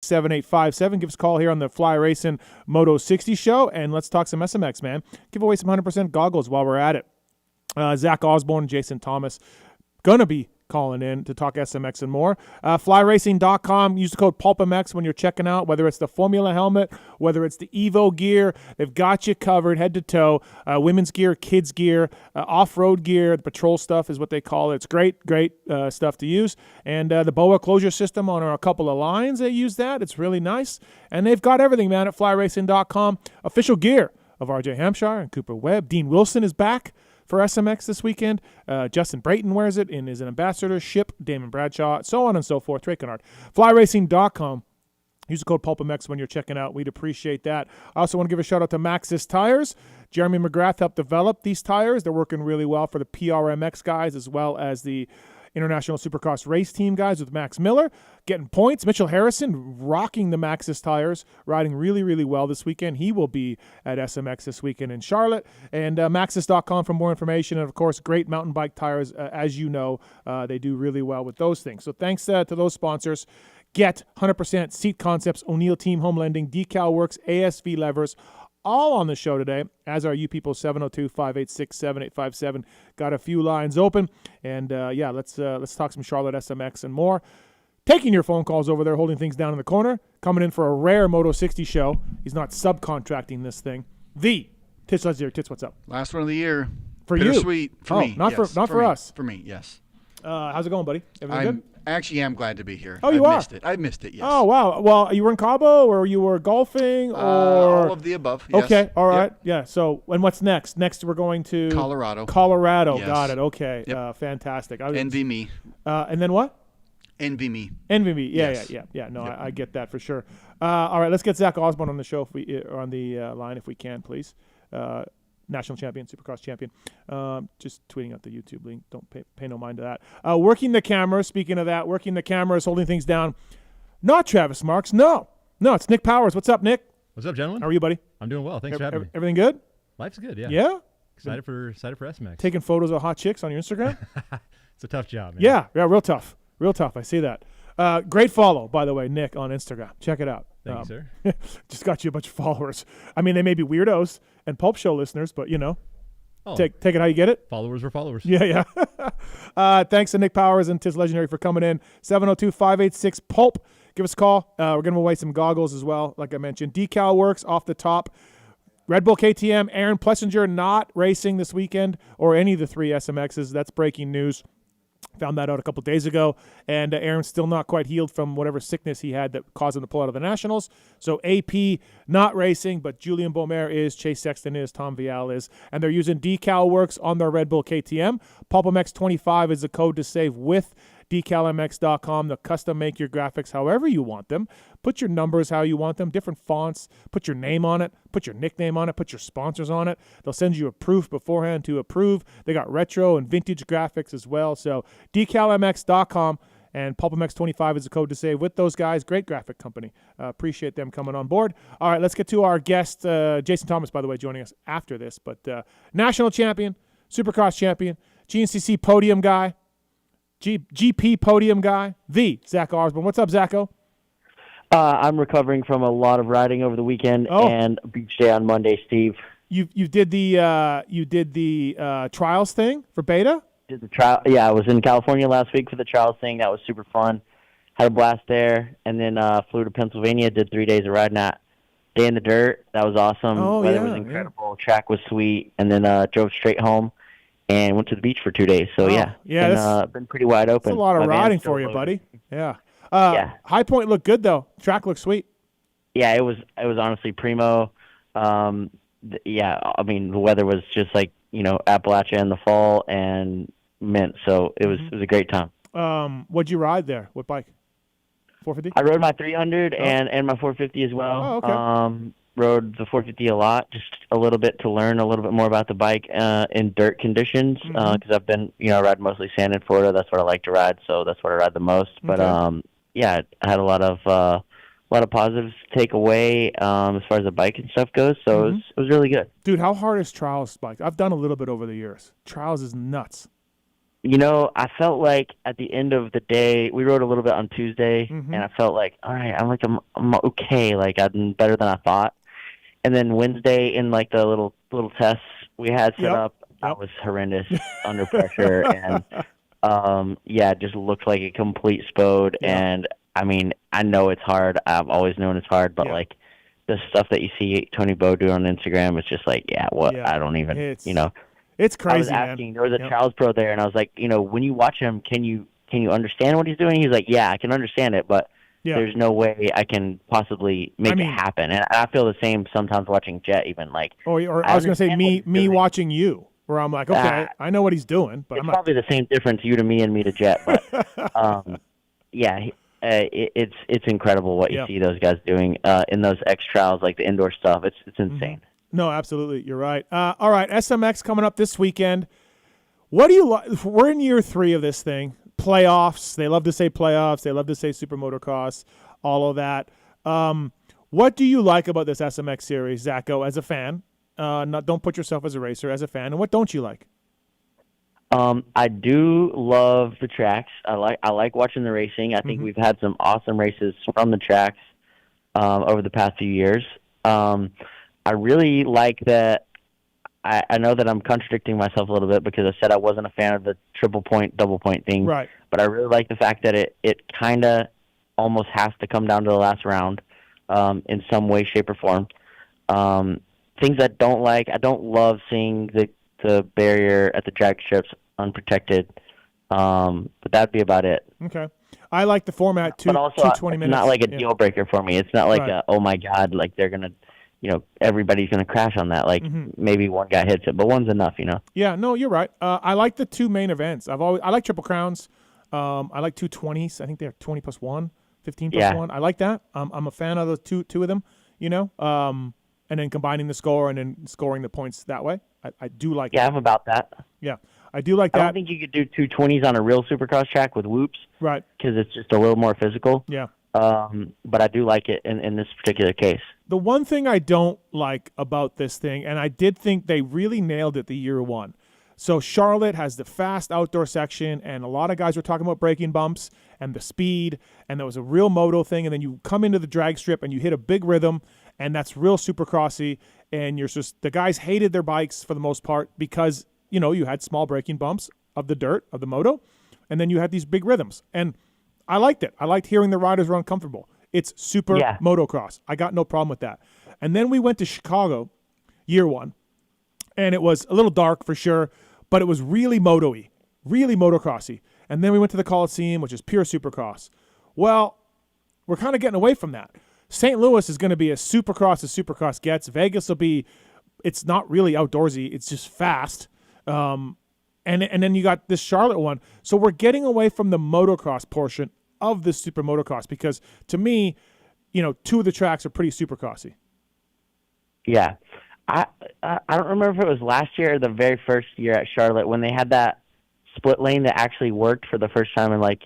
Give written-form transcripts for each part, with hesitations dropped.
7857. Give us a call here on the Fly Racing Moto 60 show, and let's talk some SMX, man. Give away some 100% goggles while we're at it. Zach Osborne, Jason Thomas, going to be calling in to talk SMX and more. FlyRacing.com. Use the code PulpMX when you're checking out, whether it's the Formula helmet, whether it's the Evo gear. They've got you covered head to toe. Women's gear, kids gear, off-road gear. The patrol stuff is what they call it. It's great stuff to use. And the BOA closure system on a couple of lines, they use that. It's really nice. And they've got everything, man, at FlyRacing.com. Official gear of RJ Hampshire and Cooper Webb. Dean Wilson is back for SMX this weekend. Justin Brayton wears it and is an ambassadorship. Damon Bradshaw, so on and so forth. Trey Kennard. FlyRacing.com. Use the code PulpMX when you're checking out. We'd appreciate that. I also want to give a shout-out to Maxxis Tires. Jeremy McGrath helped develop these tires. They're working really well for the PRMX guys as well as the International Supercross race team guys with Max Miller. Getting points. Mitchell Harrison rocking the Maxxis tires, riding really, really well this weekend. He will be at SMX this weekend in Charlotte. And Maxxis.com for more information. And, of course, great mountain bike tires. As you know, they do really well with those things. So thanks to those sponsors. Get 100% Seat Concepts, O'Neill Team Home Lending, Decal Works, ASV Levers, all on the show today, as are you people, 702-586-7857. Got a few lines open. And, let's talk some Charlotte SMX and more. Taking your phone calls over there, holding things down in the corner, coming in for a rare Moto 60 show. He's not subcontracting this thing. The Tits Lazier. Tits, what's up? Last one of the year. For you? Bittersweet for me. Not yes. for us. For me, yes. How's it going, buddy? Everything good? Actually am glad to be here. Oh, you are? I missed it, yes. Oh, wow. Well, you were in Cabo or you were golfing? Or all of the above, yes. Okay, all right. Yep. Yeah, so and what's next? Next we're going to Colorado. Yes. Got it. Okay, Yep. fantastic. Envy me. And then what? Envy me. Envy me. Yeah, Yes. yeah. No, Yep. I get that for sure. All right, let's get Zach Osborne on the show on the line if we can, please. National champion, Supercross champion. Just tweeting out the YouTube link. Don't pay no mind to that. Working the cameras. Speaking of that, working the cameras, holding things down. Not Travis Marks. No, it's Nick Powers. What's up, Nick? What's up, gentlemen? How are you, buddy? I'm doing well. Thanks for having me. Everything good? Life's good, yeah. Yeah? Excited for SMX. Taking photos of hot chicks on your Instagram? It's a tough job, man. Yeah, real tough. Real tough. I see that. Great follow, by the way, Nick, on Instagram. Check it out. Thank you, sir. Just got you a bunch of followers. I mean, they may be weirdos and Pulp Show listeners, but, take it how you get it. Followers were followers. Yeah. Thanks to Nick Powers and Tis Legendary for coming in. 702-586-PULP. Give us a call. We're going to away some goggles as well, like I mentioned. Decal Works off the top. Red Bull KTM, Aaron Plessinger not racing this weekend or any of the three SMXs. That's breaking news. Found that out a couple days ago. And Aaron's still not quite healed from whatever sickness he had that caused him to pull out of the Nationals. So AP not racing, but Julian Beaumer is, Chase Sexton is, Tom Vial is. And they're using Decal Works on their Red Bull KTM. PulpMX25 is the code to save with DecalMX.com. They'll custom make your graphics however you want them. Put your numbers how you want them, different fonts. Put your name on it. Put your nickname on it. Put your sponsors on it. They'll send you a proof beforehand to approve. They got retro and vintage graphics as well. So DecalMX.com and PulpMX25 is the code to save with those guys. Great graphic company. Appreciate them coming on board. All right, let's get to our guest, Jason Thomas, by the way, joining us after this. But national champion, Supercross champion, GNCC podium guy, GP podium guy, the Zach Osborne. What's up, Zacho? I'm recovering from a lot of riding over the weekend and a beach day on Monday, Steve. You did the trials thing for beta? Did the trial? Yeah, I was in California last week for the trials thing. That was super fun. Had a blast there, and then flew to Pennsylvania. Did 3 days of riding at Day in the Dirt. That was awesome. Weather was incredible. Yeah. Track was sweet, and then drove straight home. And went to the beach for 2 days. So, been pretty wide open. That's a lot of riding for you, buddy. Yeah. High Point looked good, though. Track looked sweet. Yeah, it was honestly primo. I mean, the weather was just like, Appalachia in the fall and mint. So it was a great time. What'd you ride there? What bike? 450? I rode my 300 and my 450 as well. Oh, okay. Rode the 450 a lot, just a little bit to learn a little bit more about the bike in dirt conditions, because I've been, I ride mostly sand in Florida. That's what I like to ride, so that's what I ride the most. But I had a lot of positives to take away as far as the bike and stuff goes. So it was really good. Dude, how hard is trials bike? I've done a little bit over the years. Trials is nuts. I felt like at the end of the day, we rode a little bit on Tuesday, and I felt like, all right, I'm okay. Like I'm better than I thought. And then Wednesday in like the little tests we had set up, I was horrendous under pressure, and it just looked like a complete spode. And I mean, I know it's hard. I've always known it's hard, but like the stuff that you see Tony Bow do on Instagram, it's just like, I don't even, It's crazy. I was asking, there was a trials pro there, and I was like, when you watch him, can you understand what he's doing? He's like, yeah, I can understand it, but there's no way I can possibly make it happen. And I feel the same sometimes watching Jet, even like. Or I was going to say me watching you, where I'm like, okay, I know what he's doing, but it's probably the same difference, you to me and me to Jet. But it's incredible what you see those guys doing in those X trials, like the indoor stuff. It's insane. No, absolutely. You're right. All right, SMX coming up this weekend. What do you like? We're in year 3 of this thing. Playoffs. They love to say playoffs. They love to say super motocross, all of that. What do you like about this SMX series, Zacho, as a fan? Don't put yourself as a racer, as a fan. And what don't you like? I do love the tracks. I like watching the racing. I think we've had some awesome races from the tracks over the past few years. I really like that. I know that I'm contradicting myself a little bit because I said I wasn't a fan of the triple point, double point thing. Right. But I really like the fact that it kind of almost has to come down to the last round in some way, shape, or form. Things I don't like, I don't love seeing the barrier at the drag strips unprotected. But that'd be about it. Okay. I like the format, but also, 220 minutes. It's not like a deal breaker for me. It's not like oh my God, like they're going to, everybody's going to crash on that. Like maybe one guy hits it, but one's enough, Yeah, no, you're right. I like the 2 main events. I like Triple Crowns. I like 220s. I think they're 20 plus 1, 15 plus 1. I like that. I'm a fan of those two of them, and then combining the score and then scoring the points that way. I do like that. Yeah, I'm about that. Yeah, I do like that. I don't think you could do 220s on a real supercross track with whoops. Right. Because it's just a little more physical. Yeah. But I do like it in this particular case. The one thing I don't like about this thing, and I did think they really nailed it the year 1. So Charlotte has the fast outdoor section, and a lot of guys were talking about braking bumps and the speed, and there was a real moto thing, and then you come into the drag strip and you hit a big rhythm, and that's real supercrossy, and the guys hated their bikes for the most part because, you had small braking bumps of the dirt, of the moto, and then you had these big rhythms. And I liked it. I liked hearing the riders were uncomfortable. It's super motocross. I got no problem with that. And then we went to Chicago, year 1, and it was a little dark for sure, but it was really moto-y, really motocrossy. And then we went to the Coliseum, which is pure supercross. Well, we're kind of getting away from that. St. Louis is going to be as supercross gets. Vegas will be, it's not really outdoorsy. It's just fast. And then you got this Charlotte one. So we're getting away from the motocross portion of this super motocross because to me, 2 of the tracks are pretty supercrossy. Yeah. I don't remember if it was last year or the very first year at Charlotte when they had that split lane that actually worked for the first time in like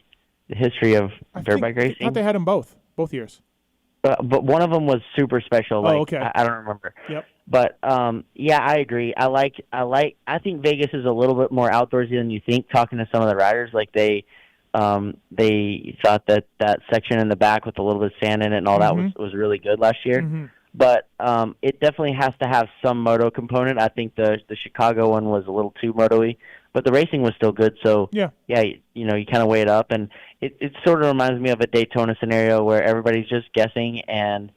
the history of dirt bike racing. I thought they had them both years. But one of them was super special. Like, okay. I don't remember. Yep. But I agree. I think Vegas is a little bit more outdoorsy than you think. Talking to some of the riders, like they thought that section in the back with a little bit of sand in it and all that was really good last year. Mm-hmm. But it definitely has to have some moto component. I think the Chicago one was a little too moto-y, but the racing was still good. So you kind of weigh it up, and it sort of reminds me of a Daytona scenario where everybody's just guessing and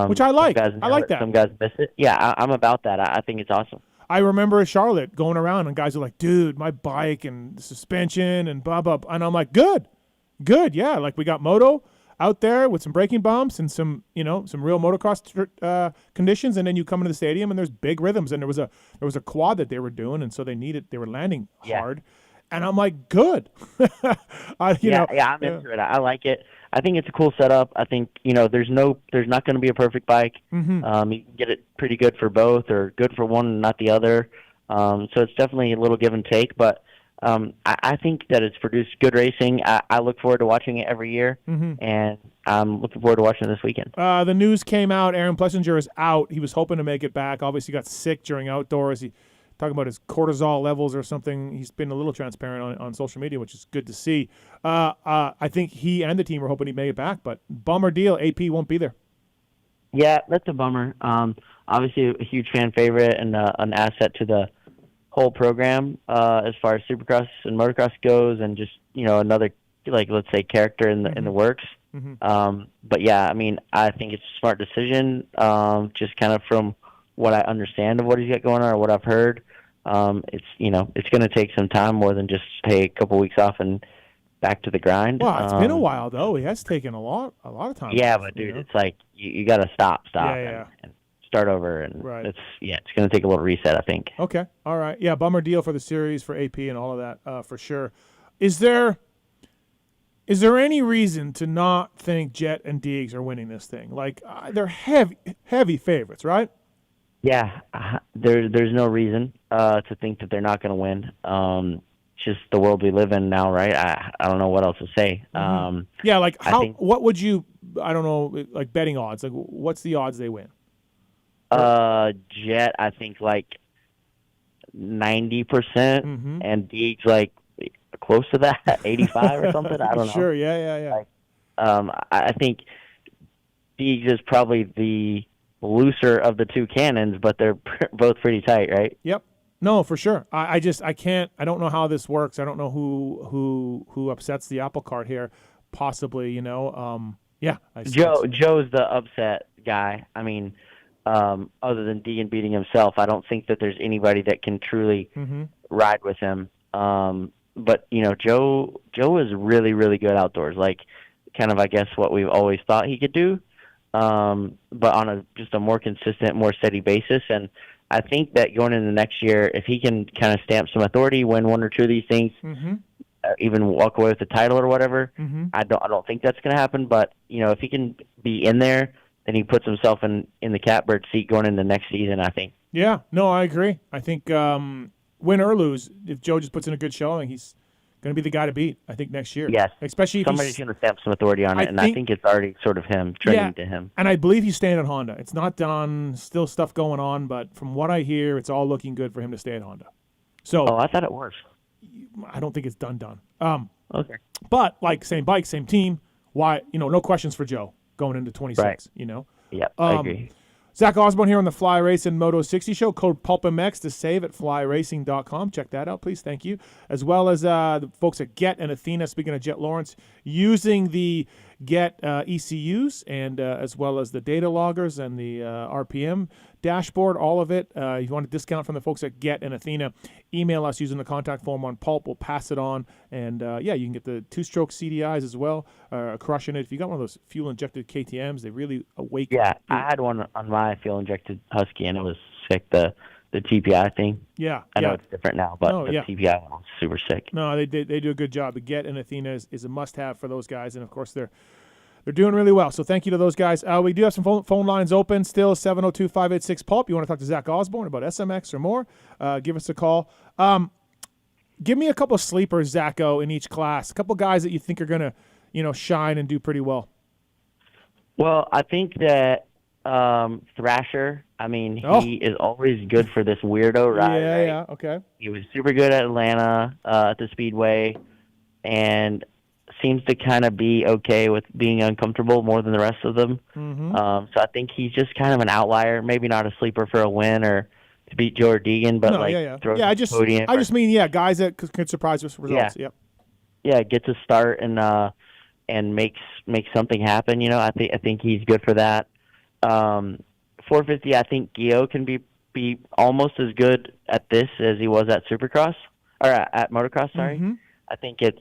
which I like. I like that. Some guys miss it. Yeah, I'm about that. I think it's awesome. I remember Charlotte going around and guys are like, dude, my bike and the suspension and blah, blah, blah. And I'm like, good. Yeah. Like we got moto out there with some braking bumps and some real motocross conditions. And then you come into the stadium and there's big rhythms. And there was a quad that they were doing. And so they were landing hard. And I'm like, good. I'm into it. I like it. I think it's a cool setup. I think, there's not going to be a perfect bike. Mm-hmm. You can get it pretty good for both or good for one and not the other. So it's definitely a little give and take, but I think that it's produced good racing. I look forward to watching it every year, and I'm looking forward to watching it this weekend. The news came out. Aaron Plessinger is out. He was hoping to make it back. Obviously got sick during outdoors. He talking about his cortisol levels or something. He's been a little transparent on social media, which is good to see. I think he and the team were hoping he'd make it back, but bummer deal. AP won't be there. Yeah, that's a bummer. Obviously, a huge fan favorite and an asset to the whole program as far as Supercross and motocross goes, and just another let's say character in the works. But yeah, I mean, I think it's a smart decision. Just kind of from what I understand of what he's got going on or what I've heard, it's it's going to take some time more than just a couple weeks off and back to the grind. Well, it's been a while though. He has taken a lot of time. Yeah, off, but dude, it's like you got to stop, and start over, and it's going to take a little reset, I think. Okay, all right, yeah, bummer deal for the series, for AP and all of that, for sure. Is there any reason to not think Jet and Deegs are winning this thing? Like they're heavy favorites, right? Yeah, there's no reason to think that they're not going to win. Just the world we live in now, right? I don't know what else to say. Yeah, like what would you? I don't know, like betting odds. Like, what's the odds they win? Jet, I think like 90%, and Deegs like close to that, 85 or something. I don't know. Sure, yeah. Like, I think Deegs is probably the looser of the two cannons, but they're both pretty tight, right? Yep. No, for sure. I don't know how this works. I don't know who upsets the apple cart here. Possibly, yeah. Joe's the upset guy. I mean, other than Deegan beating himself, I don't think that there's anybody that can truly ride with him. But Joe is really, really good outdoors. Like, kind of, I guess, what we've always thought he could do, but on just a more consistent, more steady basis. And I think that going into next year, if he can kind of stamp some authority, win one or two of these things, even walk away with the title or whatever, I don't think that's going to happen. But if he can be in there, then he puts himself in the catbird seat going into next season, I think. Yeah, no, I agree. I think win or lose, if Joe just puts in a good showing, he's going to be the guy to beat, I think, next year. Yes. Especially if somebody's going to stamp some authority on it, and I think it's already sort of him, trending to him. And I believe he's staying at Honda. It's not done, still stuff going on, but from what I hear, it's all looking good for him to stay at Honda. So, I thought it was. I don't think it's done. Okay. But, like, same bike, same team, why, no questions for Joe going into 26, Right. Yep, I agree. Zach Osborne here on the Fly Racing Moto 60 show. Code PulpMX to save at flyracing.com. Check that out, please. Thank you. As well as the folks at Get and Athena, speaking of Jet Lawrence, using the Get ECUs and as well as the data loggers and the RPM dashboard, all of it. If you want a discount from the folks at Get and Athena, email us using the contact form on Pulp. We'll pass it on. And, you can get the two-stroke CDIs as well, crushing it. If you got one of those fuel-injected KTMs, they really awaken. Yeah, I had one on my fuel-injected Husky, and it was sick, the TPI thing. Yeah. I know it's different now, but the TPI one was super sick. No, they do a good job. The Get and Athena is a must-have for those guys, and, of course, they're doing really well. So thank you to those guys. We do have some phone lines open still, 702-586-PULP. You want to talk to Zach Osborne about SMX or more, give us a call. Give me a couple of sleepers, Zacho, in each class, a couple guys that you think are going to, shine and do pretty well. Well, I think that Thrasher, he is always good for this weirdo ride. Yeah, okay. He was super good at Atlanta at the Speedway, and seems to kind of be okay with being uncomfortable more than the rest of them. So I think he's just kind of an outlier, maybe not a sleeper for a win or to beat Joe or Deegan, but I just mean guys that could surprise us with results. Yeah, gets a start and makes something happen. I think he's good for that. 450, I think Gio can be almost as good at this as he was at Supercross or at Motocross. Sorry, I think it's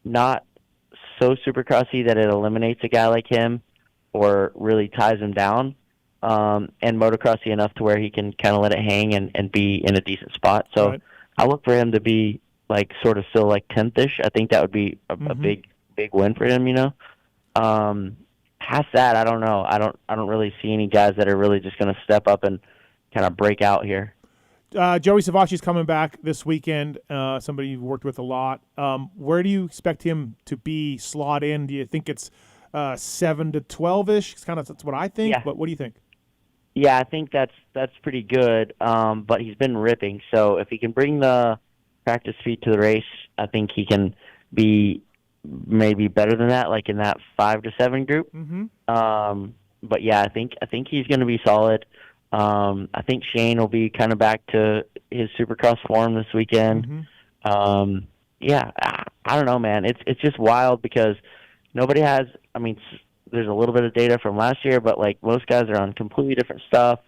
not so Supercrossy that it eliminates a guy like him or really ties him down, and Motocrossy enough to where he can kind of let it hang and be in a decent spot. So I look for him to be like sort of still like 10th-ish. I think that would be a big win for him. Past that, I don't know. I don't really see any guys that are really just going to step up and kind of break out here. Joey Savacci's coming back this weekend, somebody you've worked with a lot. Where do you expect him to be slot in? Do you think it's 7 to 12-ish? That's what I think, but what do you think? Yeah, I think that's pretty good. But he's been ripping. So if he can bring the practice feet to the race, I think he can be maybe better than that, like in that 5 to 7 group. But yeah, I think he's going to be solid. I think Shane will be kind of back to his Supercross form this weekend. Yeah, I don't know, man. It's just wild because nobody has. I mean, there's a little bit of data from last year, but like most guys are on completely different stuff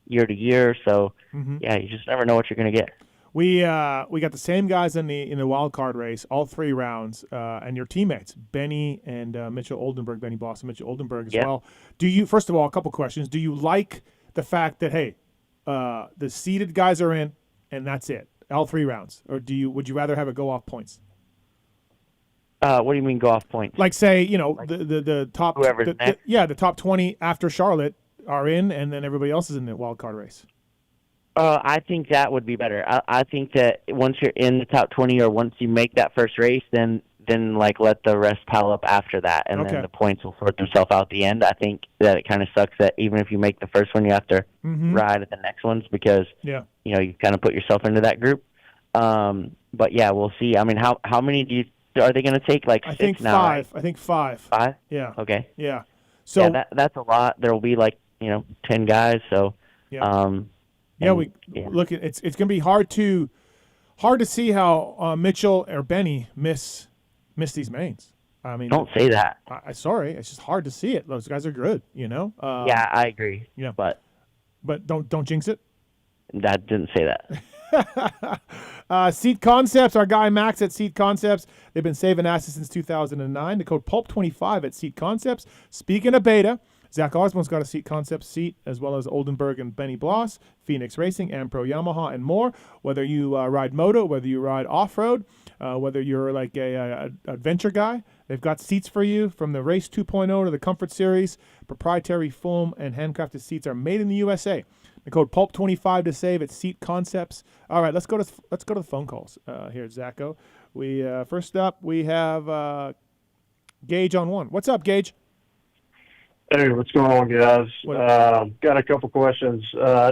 year to year. So yeah, you just never know what you're going to get. We got the same guys in the wild card race, all 3 rounds, and your teammates, Benny and Mitchell Oldenburg, Benny Bloss and Mitchell Oldenburg as well. Do you, first of all, a couple questions. Do you like the fact that, hey, the seeded guys are in and that's it, all 3 rounds? Or would you rather have it go off points? What do you mean go off points? Like say, like the top, the top 20 after Charlotte are in, and then everybody else is in the wild card race. I think that would be better. I think that once you're in the top 20 or once you make that first race, then like let the rest pile up after that, and then the points will sort themselves out at the end. I think that it kind of sucks that even if you make the first one, you have to ride at the next ones because you kind of put yourself into that group. But yeah, we'll see. I mean, how many are they going to take? Like 6 now? 5. Right? I think 5. 5? Yeah. Okay. Yeah. So yeah, that's a lot. There will be like 10 guys. So look, it's going to be hard to see how Mitchell or Benny miss these mains. I mean, don't say that. Sorry, it's just hard to see it. Those guys are good, yeah, I agree. Yeah, but don't jinx it. I didn't say that. Seat Concepts, our guy Max at Seat Concepts. They've been saving assets since 2009. The code PULP25 at Seat Concepts. Speaking of beta, Zach Osborne's got a Seat Concepts seat, as well as Oldenburg and Benny Bloss, Phoenix Racing, Ampro Yamaha, and more. Whether you ride Moto, whether you ride off-road, whether you're like a adventure guy, they've got seats for you from the Race 2.0 to the Comfort Series. Proprietary foam and handcrafted seats are made in the USA. The code PULP25 to save at Seat Concepts. All right, let's go to the phone calls here at Zacho. We first up we have Gage on one. What's up, Gage? Hey, what's going on, guys? Got a couple questions. I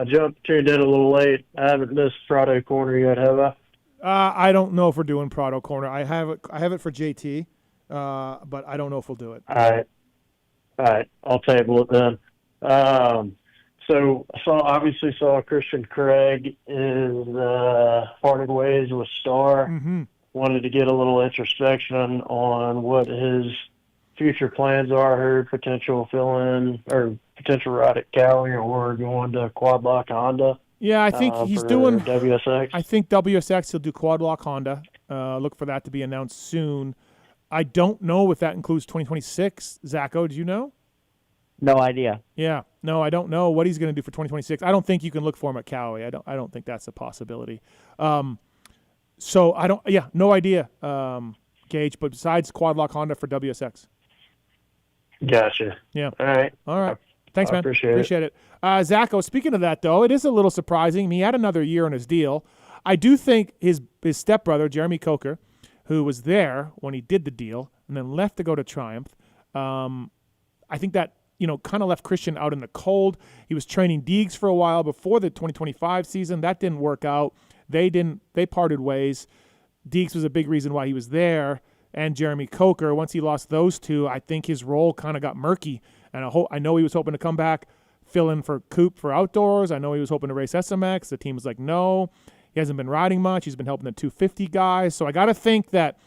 tuned in a little late. I haven't missed Friday Corner yet, have I? I don't know if we're doing Prado Corner. I have it for JT, but I don't know if we'll do it. All right. I'll table it then. So obviously saw Christian Craig is parted ways with Star. Wanted to get a little introspection on what his future plans are. I heard potential fill-in or potential ride at Cali or going to Quad Lock Honda. Yeah, I think he's doing WSX. I think WSX he'll do Quad Lock Honda. Look for that to be announced soon. I don't know if that includes 2026. Zacho, do you know? No idea. Yeah, no, I don't know what he's going to do for 2026. I don't think you can look for him at Cali. I don't think that's a possibility. So I don't. Yeah, no idea, Gage. But besides Quad Lock Honda for WSX. Gotcha. Yeah. All right. Thanks, man. Appreciate it. Zacho, speaking of that, though, it is a little surprising. He had another year on his deal. I do think his stepbrother, Jeremy Coker, who was there when he did the deal and then left to go to Triumph, I think that, kind of left Christian out in the cold. He was training Deegs for a while before the 2025 season. That didn't work out. They parted ways. Deegs was a big reason why he was there. And Jeremy Coker, once he lost those two, I think his role kind of got murky. And I know he was hoping to come back, fill in for Coop for outdoors. I know he was hoping to race SMX. The team was like, no. He hasn't been riding much. He's been helping the 250 guys. So I got to think that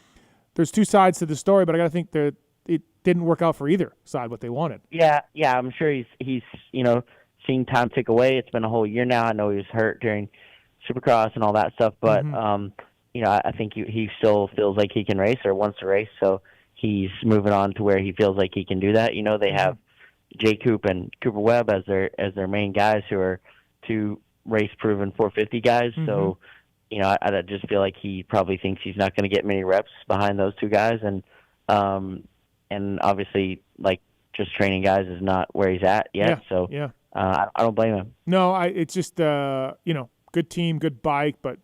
there's two sides to the story, but I got to think that it didn't work out for either side what they wanted. Yeah, I'm sure he's seeing time tick away. It's been a whole year now. I know he was hurt during Supercross and all that stuff, but I think he still feels like he can race or wants to race. So he's moving on to where he feels like he can do that. They have Jay Coop and Cooper Webb as their main guys who are two race-proven 450 guys. So, I just feel like he probably thinks he's not going to get many reps behind those two guys. And obviously, like, just training guys is not where he's at yet. I don't blame him. No, it's just, good team, good bike, but,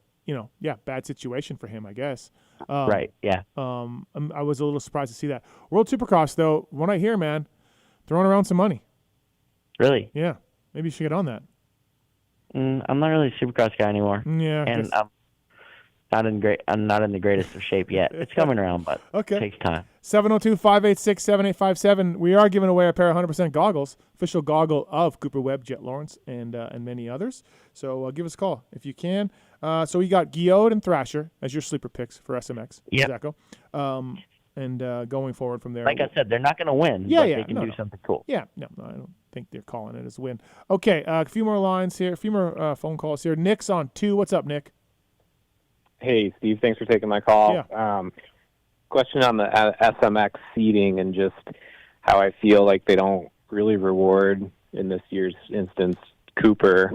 bad situation for him, I guess. Right, yeah. I was a little surprised to see that. World Supercross, though, what I hear, man, throwing around some money. Really? Yeah. Maybe you should get on that. I'm not really a Supercross guy anymore. Yeah, I and guess. I'm not in the greatest of shape yet. It's coming around, but Okay. it takes time. 702-586-7857. We are giving away a pair of 100% goggles, official goggle of Cooper Webb, Jet Lawrence, and many others. So give us a call if you can. So we got Guillaume and Thrasher as your sleeper picks for SMX. Yep. Zacho. And going forward from there. Like I said, they're not going to win, Yeah, but yeah, they can no, do no. something cool. Yeah, no, I don't think they're calling it as a win. Okay, a few more lines here, a few more phone calls here. Nick's on 2. What's up, Nick? Hey, Steve. Thanks for taking my call. Yeah. Question on the SMX seating and just how I feel like they don't really reward, in this year's instance, Cooper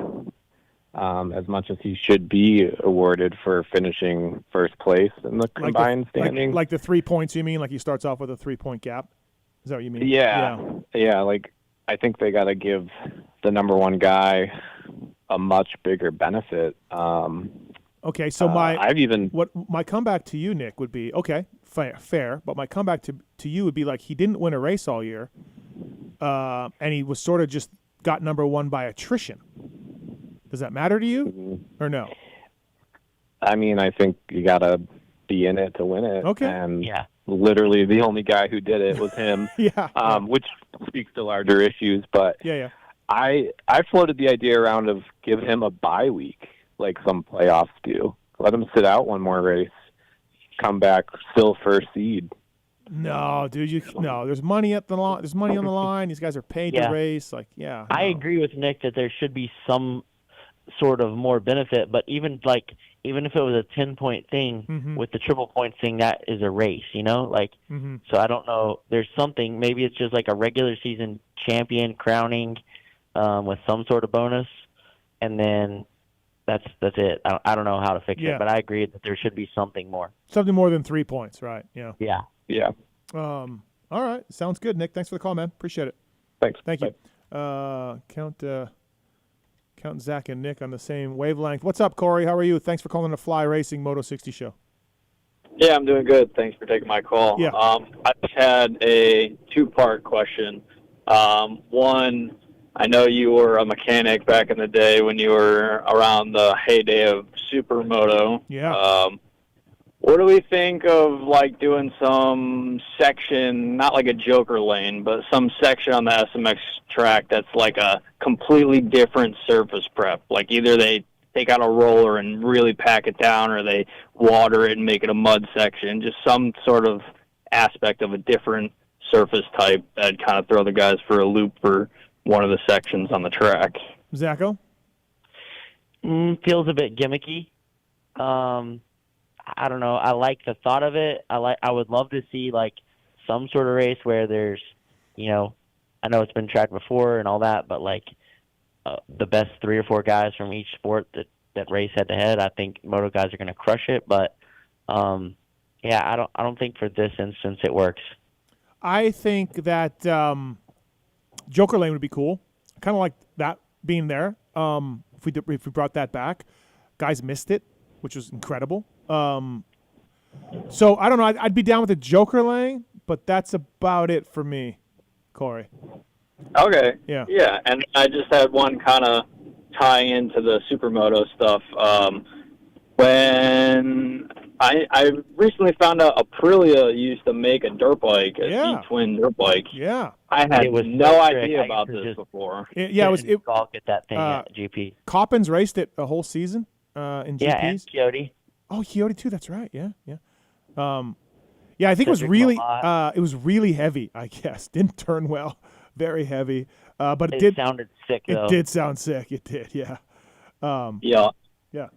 as much as he should be awarded for finishing first place in the combined standing. Like the 3 points, you mean? Like he starts off with a 3-point gap? Is that what you mean? Yeah. Like I think they got to give the number one guy a much bigger benefit. Okay, so my comeback to you, Nick, would be okay, fair. But my comeback to you would be like he didn't win a race all year, and he was sort of just got number one by attrition. Does that matter to you, or no? I mean, I think you got to be in it to win it. Okay. And literally the only guy who did it was him. Which speaks to larger issues. But I floated the idea around of give him a bye week, like some playoffs do. Let him sit out one more race, come back still first seed. No, dude, there's money at the line. There's money on the line. These guys are paid to race. I agree with Nick that there should be some sort of more benefit, but even if it was a 10-point thing with the triple point thing, that is a race, So I don't know. There's something. Maybe it's just like a regular season champion crowning with some sort of bonus, and then that's it. I don't know how to fix it, but I agree that there should be something more. Something more than 3 points, right? Yeah. Yeah. All right. Sounds good, Nick. Thanks for the call, man. Appreciate it. Thanks. Thank you. Count Zach and Nick on the same wavelength. What's up, Corey? How are you? Thanks for calling the Fly Racing Moto 60 show. Yeah, I'm doing good. Thanks for taking my call. Yeah. I just had a two-part question. One, I know you were a mechanic back in the day when you were around the heyday of Supermoto. Yeah. What do we think of doing some section, not like a Joker lane, but some section on the SMX track that's like a completely different surface prep? Like either they take out a roller and really pack it down, or they water it and make it a mud section. Just some sort of aspect of a different surface type that'd kind of throw the guys for a loop for one of the sections on the track. Zacho? Feels a bit gimmicky. I don't know. I like the thought of it. I would love to see some sort of race where there's, I know it's been tracked before and all that, but the best 3 or 4 guys from each sport that race head to head. I think Moto guys are going to crush it, but I don't think for this instance it works. I think that Joker Lane would be cool. Kind of like that being there. If we brought that back, guys missed it, which was incredible. So I don't know. I'd be down with the Joker Lane, but that's about it for me, Corey. Okay. Yeah. Yeah, and I just had one kind of tying into the Supermoto stuff. When I recently found out Aprilia used to make a dirt bike, a V-twin dirt bike. Yeah. I had no idea about this before. It was. I'll get that thing at GP. Coppins raced it a whole season in GPs. Yeah, and Chiodi. Oh, Chiodi too. That's right. Yeah. I think it was really heavy. I guess didn't turn well. Very heavy. But it sounded sick though. It did sound sick. It did. Yeah. Yeah. Yeah.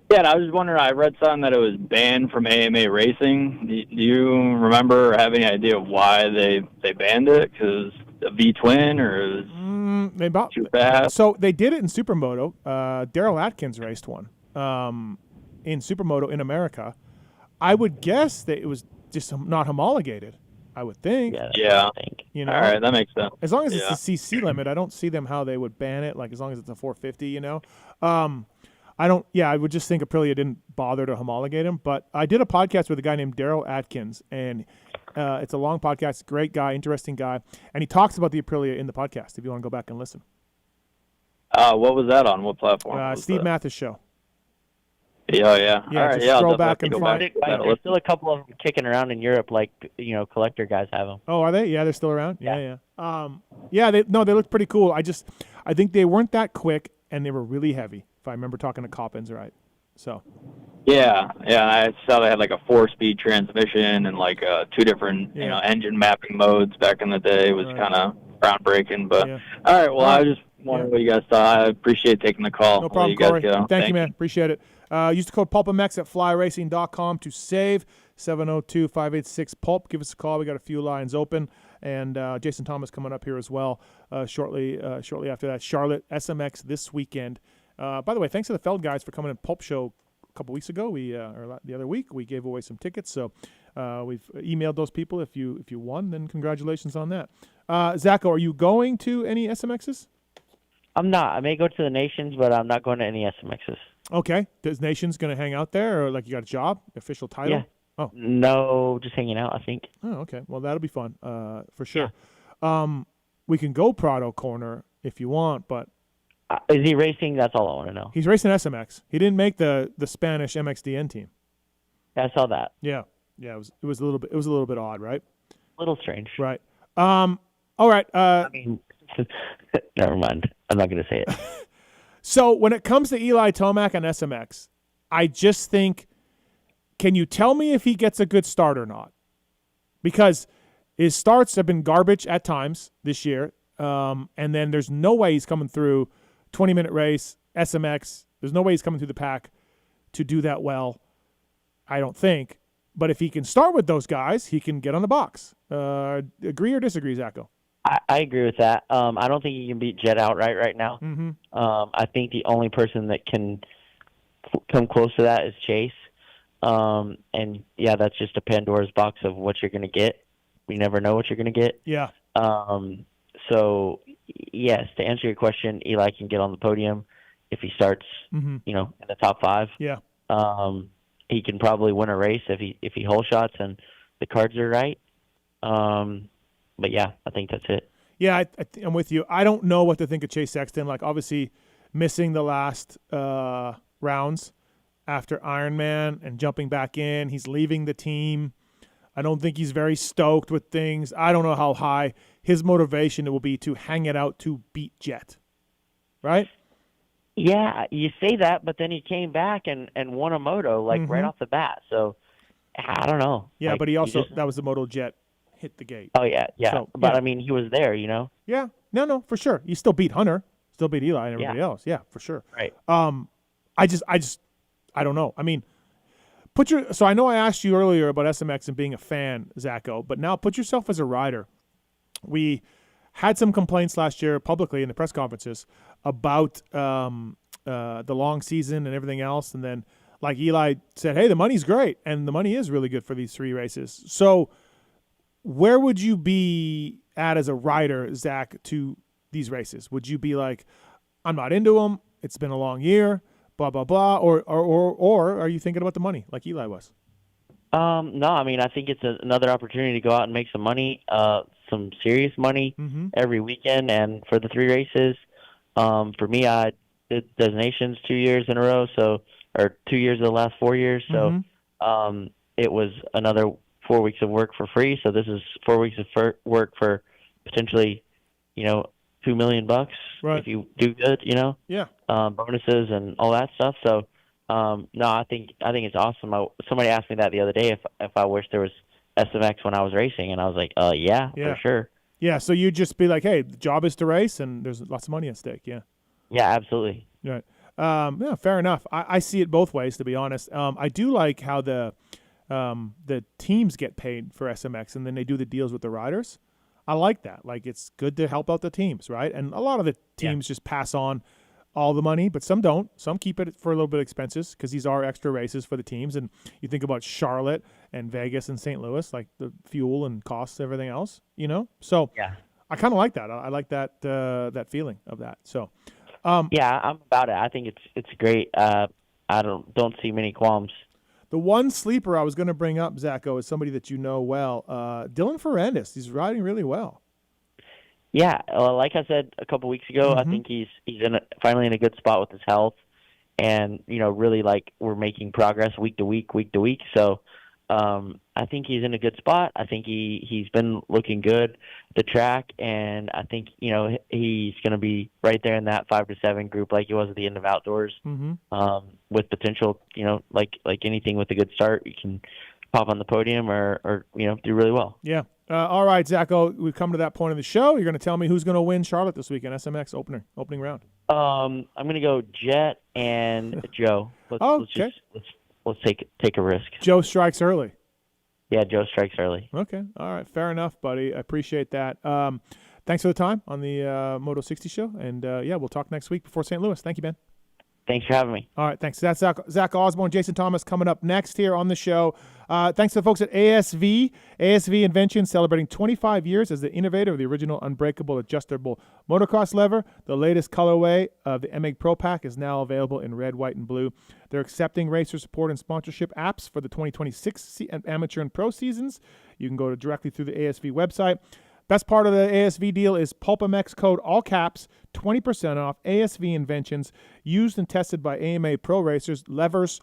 Yeah, and I was just wondering, I read something that it was banned from AMA racing. Do you remember or have any idea why they banned it? Because a V-twin or it was too fast? So they did it in Supermoto. Daryl Atkins raced one in Supermoto in America. I would guess that it was just not homologated. I would think. Yeah. You know, all right, that makes sense. As long as it's the CC limit, I don't see them how they would ban it. Like as long as it's a 450, you know. I don't. Yeah, I would just think Aprilia didn't bother to homologate him. But I did a podcast with a guy named Daryl Atkins, and it's a long podcast. Great guy, interesting guy, and he talks about the Aprilia in the podcast. If you want to go back and listen. What was that on? What platform? Steve Mathis show. Yeah, yeah. Yeah, All right, just yeah. scroll I'll back definitely and go find. back. There's still a couple of them kicking around in Europe, like collector guys have them. Oh, are they? Yeah, they're still around. Yeah. Yeah. They look pretty cool. I think they weren't that quick, and they were really heavy. If I remember talking to Coppins right. So. Yeah. I saw they had like a 4-speed transmission and like 2 different engine mapping modes back in the day. It was kind of groundbreaking. But all right, well, I just wondering what you guys thought. I appreciate taking the call. No problem, you guys Corey. go. Thank you, man. Appreciate it. Use the code PulpMX at flyracing.com to save. 702-586-PULP. Give us a call. We got a few lines open. And Jason Thomas coming up here as well shortly after that. Charlotte SMX this weekend. By the way, thanks to the Feld guys for coming to Pulp Show a couple weeks ago. Or the other week, we gave away some tickets. So we've emailed those people. If you won, then congratulations on that. Zacho, are you going to any SMXs? I'm not. I may go to the Nations, but I'm not going to any SMXs. Okay. Is Nations going to hang out there, or like you got a job, official title? Yeah. Oh. No, just hanging out, I think. Oh, okay. Well, that'll be fun for sure. Yeah. We can go Prado Corner if you want, but is he racing? That's all I want to know. He's racing SMX. He didn't make the Spanish MXDN team. Yeah, I saw that. Yeah. It was a little bit odd, right? A little strange. Right. All right. I mean, never mind. I'm not going to say it. So when it comes to Eli Tomac on SMX, I just think, can you tell me if he gets a good start or not? Because his starts have been garbage at times this year, and then there's no way he's coming through 20-minute race, SMX. There's no way he's coming through the pack to do that well, I don't think. But if he can start with those guys, he can get on the box. Agree or disagree, Zacho? I agree with that. I don't think he can beat Jet outright right now. Mm-hmm. I think the only person that can come close to that is Chase. And, yeah, that's just a Pandora's box of what you're going to get. We never know what you're going to get. Yeah. So, yes, to answer your question, Eli can get on the podium if he starts, in the top 5. Yeah. He can probably win a race if he hole shots and the cards are right. But, yeah, I think that's it. Yeah, I'm with you. I don't know what to think of Chase Sexton. Like, obviously, missing the last rounds after Ironman and jumping back in. He's leaving the team. I don't think he's very stoked with things. I don't know how high his motivation will be to hang it out to beat Jet. Right? Yeah, you say that, but then he came back and won a moto, right off the bat. So, I don't know. Yeah, but he also that was the Moto Jet hit the gate. Oh, yeah. So, but, I mean, he was there, Yeah. No, for sure. He still beat Hunter. Still beat Eli and everybody else. Yeah, for sure. Right. I don't know. I mean, so I know I asked you earlier about SMX and being a fan, Zacho, but now put yourself as a rider. We had some complaints last year publicly in the press conferences about the long season and everything else. And then, like Eli said, hey, the money's great. And the money is really good for these 3 races. So where would you be at as a rider, Zach, to these races? Would you be like, I'm not into them, it's been a long year, blah, blah, blah, or are you thinking about the money like Eli was? No, I mean, I think it's another opportunity to go out and make some money, some serious money every weekend. And for the 3 races, for me, I did designations 2 years in a row, or 2 years of the last 4 years. So it was another 4 weeks of work for free. So this is 4 weeks of work for potentially, $2 million if you do good, Yeah. Bonuses and all that stuff. So, no, I think it's awesome. Somebody asked me that the other day if I wish there was SMX when I was racing, and I was like, yeah, for sure. Yeah, so you'd just be like, hey, the job is to race, and there's lots of money at stake. Yeah. Yeah, absolutely. Right. Yeah, fair enough. I see it both ways, to be honest. I do like how the teams get paid for SMX, and then they do the deals with the riders. I like that. Like, it's good to help out the teams, right? And a lot of the teams just pass on all the money, but some don't. Some keep it for a little bit of expenses because these are extra races for the teams. And you think about Charlotte and Vegas and St. Louis, like the fuel and costs, everything else, So I kind of like that. I like that that feeling of that. So yeah, I'm about it. I think it's great. I don't see many qualms. The one sleeper I was going to bring up, Zacho, is somebody that you know well, Dylan Ferrandis. He's riding really well. Yeah, like I said a couple weeks ago, I think he's finally in a good spot with his health, and really like we're making progress week to week. So I think he's in a good spot. I think he's been looking good at the track, and I think he's going to be right there in that 5 to 7 group like he was at the end of outdoors. With potential, like anything with a good start, you can pop on the podium or do really well. Yeah. All right, Zacho, we've come to that point of the show. You're going to tell me who's going to win Charlotte this weekend, SMX opening round. I'm going to go Jet and Joe. Let's take a risk. Joe strikes early. Yeah, Joe strikes early. Okay. All right. Fair enough, buddy. I appreciate that. Thanks for the time on the Moto 60 show. And, we'll talk next week before St. Louis. Thank you, Ben. Thanks for having me. All right, thanks. That's Zach Osborne, Jason Thomas coming up next here on the show. Thanks to the folks at ASV Inventions, celebrating 25 years as the innovator of the original unbreakable adjustable motocross lever. The latest colorway of the MX Pro Pack is now available in red, white, and blue. They're accepting racer support and sponsorship apps for the 2026 amateur and pro seasons. You can go directly through the ASV website. Best part of the ASV deal is PulpMX code, all caps, 20% off ASV Inventions, used and tested by AMA pro racers, levers,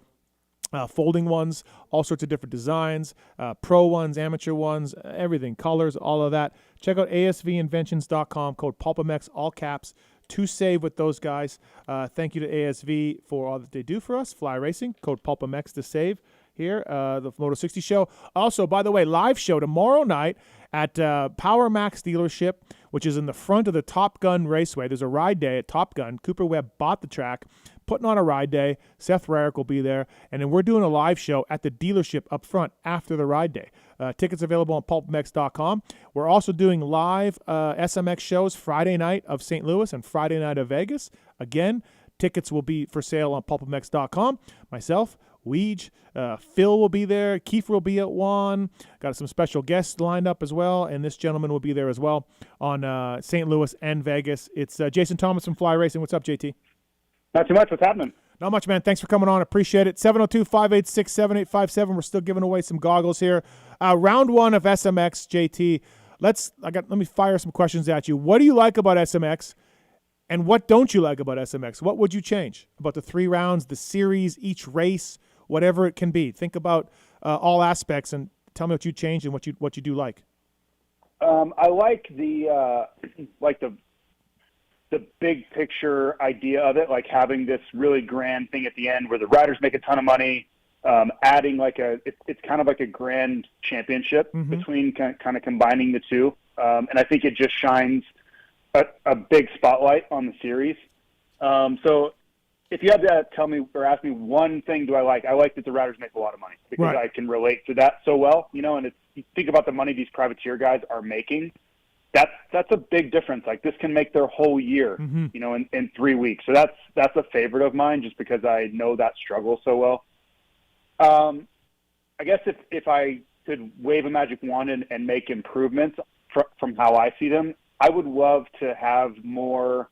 folding ones, all sorts of different designs, pro ones, amateur ones, everything, colors, all of that. Check out asvinventions.com, code PulpMX, all caps, to save with those guys. Thank you to ASV for all that they do for us. Fly Racing, code PulpMX to save here, the Moto 60 show. Also, by the way, live show tomorrow night at Power Max dealership, which is in the front of the Top Gun Raceway. There's a ride day at Top Gun. Cooper Webb bought the track, putting on a ride day. Seth Rarick will be there. And then we're doing a live show at the dealership up front after the ride day. Tickets available on pulpmx.com. We're also doing live SMX shows Friday night of St. Louis and Friday night of Vegas. Again, tickets will be for sale on pulpmx.com. Myself, Weege, Phil will be there. Kiefer will be at 1. Got some special guests lined up as well, and this gentleman will be there as well on St. Louis and Vegas. It's Jason Thomas from Fly Racing. What's up, JT? Not too much. What's happening? Not much, man. Thanks for coming on. Appreciate it. 702-586-7857. We're still giving away some goggles here. Round 1 of SMX, JT. Let me fire some questions at you. What do you like about SMX? And what don't you like about SMX? What would you change about the 3 rounds, the series, each race, whatever it can be? Think about all aspects and tell me what you changed and what you do like. I like the big picture idea of it, like having this really grand thing at the end where the riders make a ton of money, adding it's kind of like a grand championship between kind of combining the two. And I think it just shines a big spotlight on the series. So if you had to tell me or ask me one thing I like that the riders make a lot of money because right. I can relate to that so well, and you think about the money these privateer guys are making. That's a big difference. Like this can make their whole year, in 3 weeks. So that's a favorite of mine just because I know that struggle so well. I guess if I could wave a magic wand and make improvements from how I see them, I would love to have more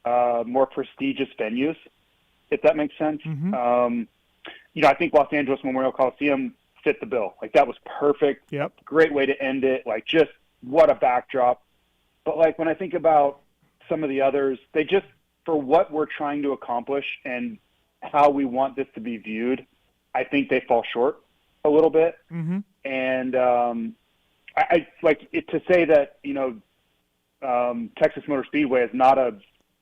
prestigious venues, if that makes sense. I think Los Angeles Memorial Coliseum fit the bill. Like that was perfect. Yep. Great way to end it. Like just what a backdrop. But like when I think about some of the others, they just, for what we're trying to accomplish and how we want this to be viewed, I think they fall short a little bit. And I like it to say that, Texas Motor Speedway is not a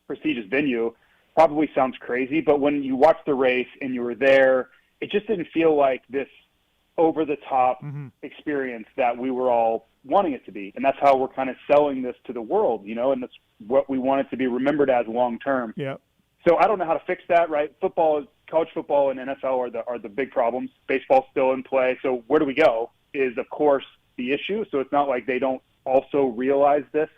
prestigious venue probably sounds crazy, but when you watch the race and you were there, it just didn't feel like this over-the-top experience that we were all wanting it to be. And that's how we're kind of selling this to the world, and that's what we want it to be remembered as long-term. Yeah. So I don't know how to fix that, right? College football and NFL are the big problems. Baseball's still in play. So where do we go is, of course, the issue. So it's not like they don't also realize this.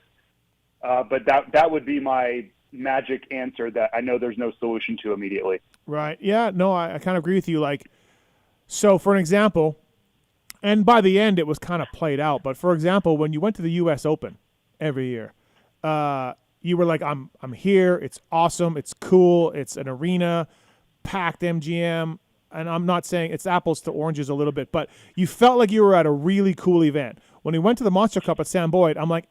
But that would be my magic answer that I know there's no solution to immediately. Right. Yeah, no, I kind of agree with you. Like, so for an example, and by the end it was kind of played out, but for example, when you went to the U.S. Open every year, you were like, I'm here, it's awesome, it's cool, it's an arena, packed MGM, and I'm not saying it's apples to oranges a little bit, but you felt like you were at a really cool event. When we went to the Monster Cup at Sam Boyd, I'm like,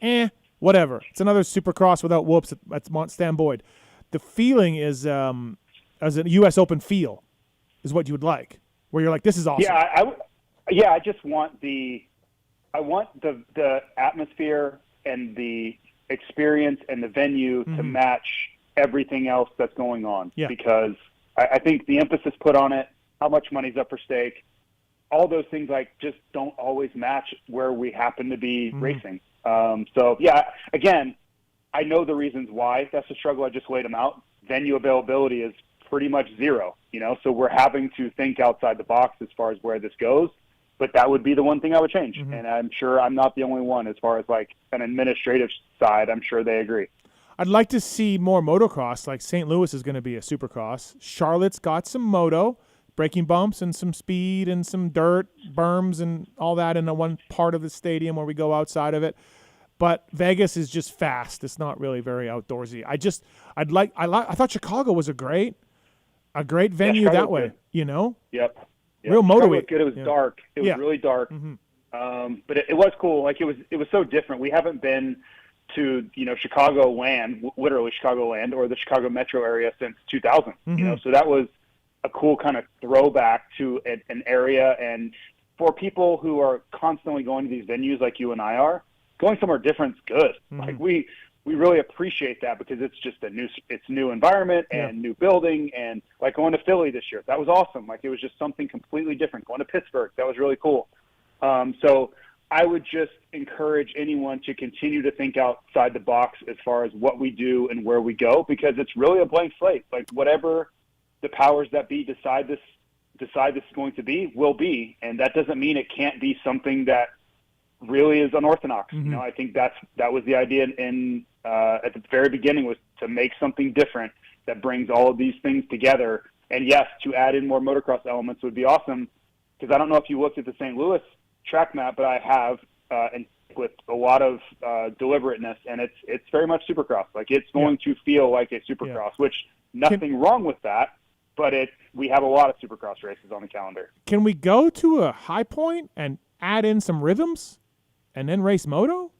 whatever. It's another Supercross without whoops at Stan Boyd. The feeling is as a U.S. Open feel is what you would like, where you're like, this is awesome. I just want the atmosphere and the experience and the venue to match everything else that's going on. Yeah. Because I think the emphasis put on it, how much money's up for stake, all those things just don't always match where we happen to be racing. Again, I know the reasons why that's a struggle. I just laid them out. Venue availability is pretty much zero, so we're having to think outside the box as far as where this goes. But that would be the one thing I would change. And I'm sure I'm not the only one as far as an administrative side. I'm sure they agree. I'd like to see more motocross. Like St. Louis is going to be a Supercross. Charlotte's got some moto, braking bumps and some speed and some dirt, berms and all that in the one part of the stadium where we go outside of it. But Vegas is just fast. It's not really very outdoorsy. I thought Chicago was a great venue that way. Yep. Real motorway. It was dark. It was really dark. But it was cool. It was so different. We haven't been to Chicago land, literally Chicago land, or the Chicago metro area since 2000. So that was a cool kind of throwback to an area. And for people who are constantly going to these venues like you and I are, going somewhere different is good. We really appreciate that because it's just it's new environment and new building, and going to Philly this year, that was awesome. It was just something completely different. Going to Pittsburgh, that was really cool. So I would just encourage anyone to continue to think outside the box as far as what we do and where we go, because it's really a blank slate. Whatever the powers that be decide this is going to be, will be, and that doesn't mean it can't be something that really is unorthodox. I think that was the idea at the very beginning, was to make something different that brings all of these things together. And yes, to add in more motocross elements would be awesome, because I don't know if you looked at the St. Louis track map, but I have, and with a lot of deliberateness, and it's very much Supercross. It's going to feel like a Supercross, which nothing wrong with that, but we have a lot of Supercross races on the calendar. Can we go to a high point and add in some rhythms and then race moto?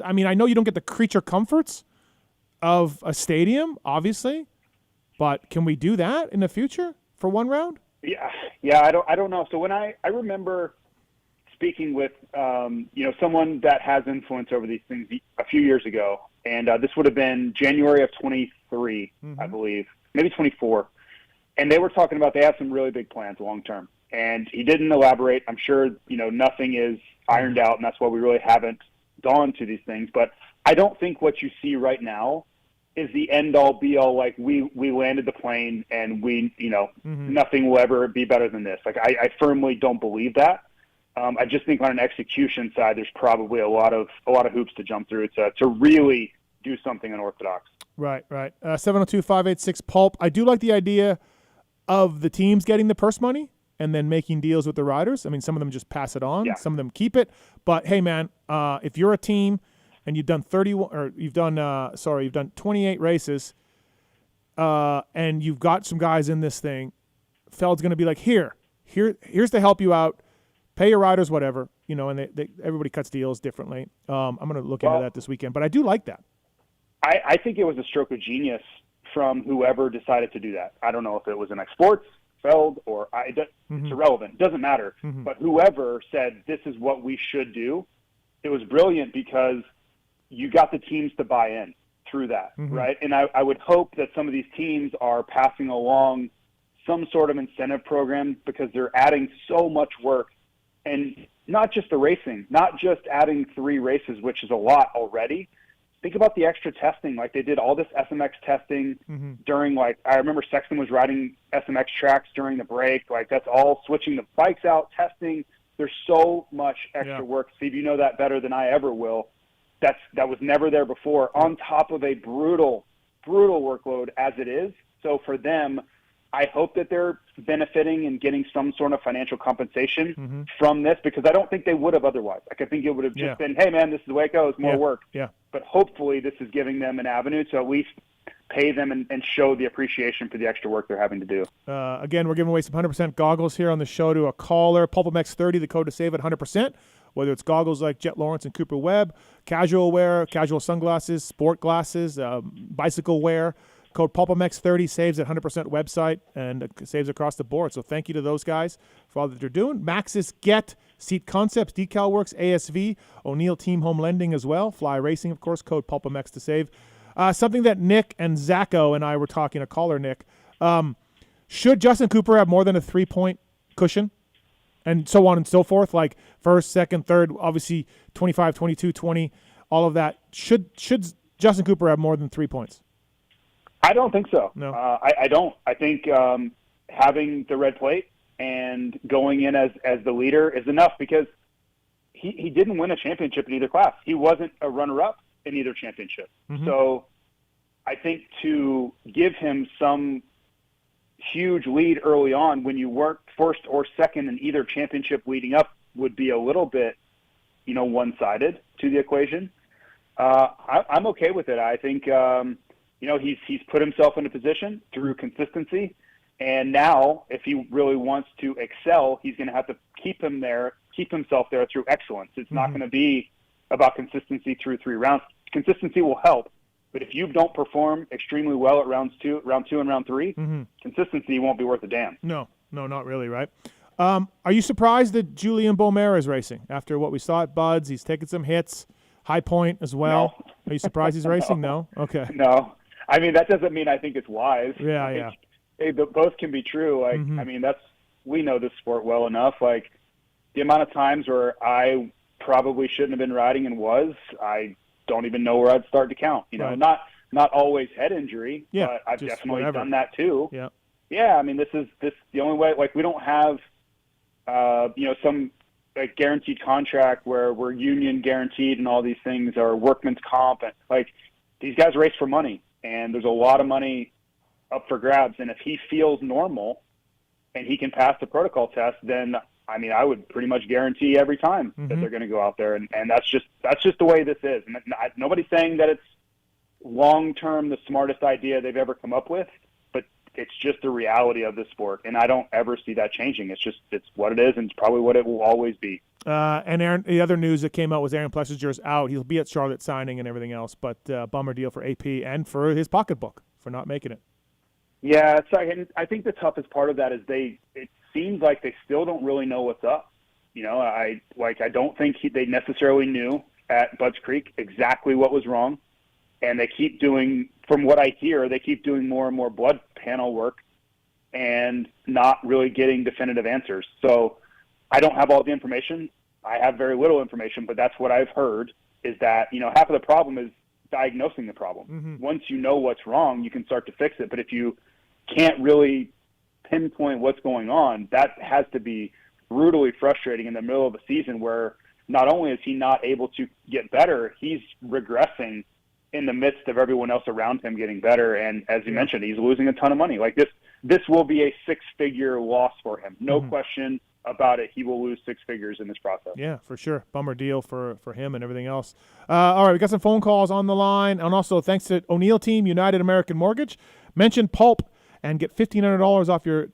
I know you don't get the creature comforts of a stadium, obviously, but can we do that in the future for one round? Yeah. I don't know. So when I remember speaking with someone that has influence over these things a few years ago, and this would have been January of 23, I believe, maybe 24, and they were talking about they have some really big plans long term, and he didn't elaborate. I'm sure nothing is ironed out, and that's why we really haven't gone to these things. But I don't think what you see right now is the end all be all. We landed the plane and nothing will ever be better than this. I firmly don't believe that. I just think on an execution side, there's probably a lot of hoops to jump through to really do something unorthodox. Right. 702-586 Pulp. I do like the idea of the teams getting the purse money and then making deals with the riders. Some of them just pass it on. Yeah. Some of them keep it. But hey, man, if you're a team and you've done 28 races, and you've got some guys in this thing, Feld's going to be like, here's to help you out. Pay your riders whatever, and everybody cuts deals differently. I'm going to look into that this weekend, but I do like that. I think it was a stroke of genius from whoever decided to do that. I don't know if it was MX Sports, Feld, or it's irrelevant. It doesn't matter. But whoever said this is what we should do, it was brilliant because you got the teams to buy in through that, right? And I would hope that some of these teams are passing along some sort of incentive program, because they're adding so much work. And not just the racing, not just adding 3 races, which is a lot already. Think about the extra testing. They did all this SMX testing during, I remember Sexton was riding SMX tracks during the break. That's all switching the bikes out, testing. There's so much extra work. Steve, you know that better than I ever will. That was never there before, on top of a brutal workload as it is. So for them, I hope that they're benefiting and getting some sort of financial compensation from this, because I don't think they would have otherwise. I think it would have just been, hey, man, this is the way it goes, more work. Yeah. But hopefully this is giving them an avenue to at least pay them and show the appreciation for the extra work they're having to do. Again, we're giving away some 100% goggles here on the show to a caller. PulpMX30, the code to save at 100%. whether it's goggles like Jet Lawrence and Cooper Webb, casual wear, casual sunglasses, sport glasses, bicycle wear. Code PulpMX30 saves at 100% website and saves across the board. So thank you to those guys for all that they're doing. Maxis Get, Seat Concepts, Decal Works, ASV, O'Neill Team Home Lending as well. Fly Racing, of course, code PulpMX to save. Something that Nick and Zacho and I were talking, a caller, Nick. Should Justin Cooper have more than a 3-point cushion? And so on and so forth, like first, second, third, obviously 25, 22, 20, all of that. Should Justin Cooper have more than 3 points? I don't think so. No. I don't. I think having the red plate and going in as the leader is enough, because he didn't win a championship in either class. He wasn't a runner-up in either championship. Mm-hmm. So I think to give him some huge lead early on when you weren't first or second in either championship leading up would be a little bit, one-sided to the equation. I'm okay with it. I think he's put himself in a position through consistency, and now if he really wants to excel, he's going to have to keep himself there through excellence. It's not going to be about consistency through 3 rounds. Consistency will help, but if you don't perform extremely well at round two and round 3, consistency won't be worth a damn. No, not really, right? Are you surprised that Julian Beaumer is racing after what we saw at Buds? He's taken some hits, High Point as well. No. Are you surprised he's racing? No? Okay. No. I mean, that doesn't mean I think it's wise. Yeah. Both can be true. I mean, we know this sport well enough. Like, the amount of times where I probably shouldn't have been riding and was, I don't even know where I'd start to count. Right. Not always head injury, but I've definitely done that too. Yeah. Yeah, I mean, this the only way. Like, we don't have, some like guaranteed contract where we're union guaranteed and all these things, or workman's comp. And like, these guys race for money, and there's a lot of money up for grabs. And if he feels normal and he can pass the protocol test, then I mean, I would pretty much guarantee every time that they're going to go out there. And that's just the way this is. And nobody's saying that it's long-term the smartest idea they've ever come up with, but it's just the reality of the sport. And I don't ever see that changing. It's what it is, and it's probably what it will always be. And Aaron, the other news that came out was Aaron Plessinger's out. He'll be at Charlotte signing and everything else, but bummer deal for AP and for his pocketbook for not making it. Yeah, and I think the toughest part of that is it seems like they still don't really know what's up. I don't think they necessarily knew at Budds Creek exactly what was wrong, and they keep doing, from what I hear, they keep doing more and more blood panel work and not really getting definitive answers. So I don't have all the information. I have very little information, but that's what I've heard, is that, half of the problem is diagnosing the problem. Once you know what's wrong, you can start to fix it. But if you can't really pinpoint what's going on, that has to be brutally frustrating in the middle of a season where not only is he not able to get better, he's regressing in the midst of everyone else around him getting better. And as you mentioned, he's losing a ton of money. Like, this will be a 6-figure loss for him. No question about it. He will lose 6 figures in this process. Yeah, for sure. Bummer deal for him and everything else. All right, we got some phone calls on the line. And also thanks to O'Neill Team, United American Mortgage. Mention Pulp and get $1,500 off your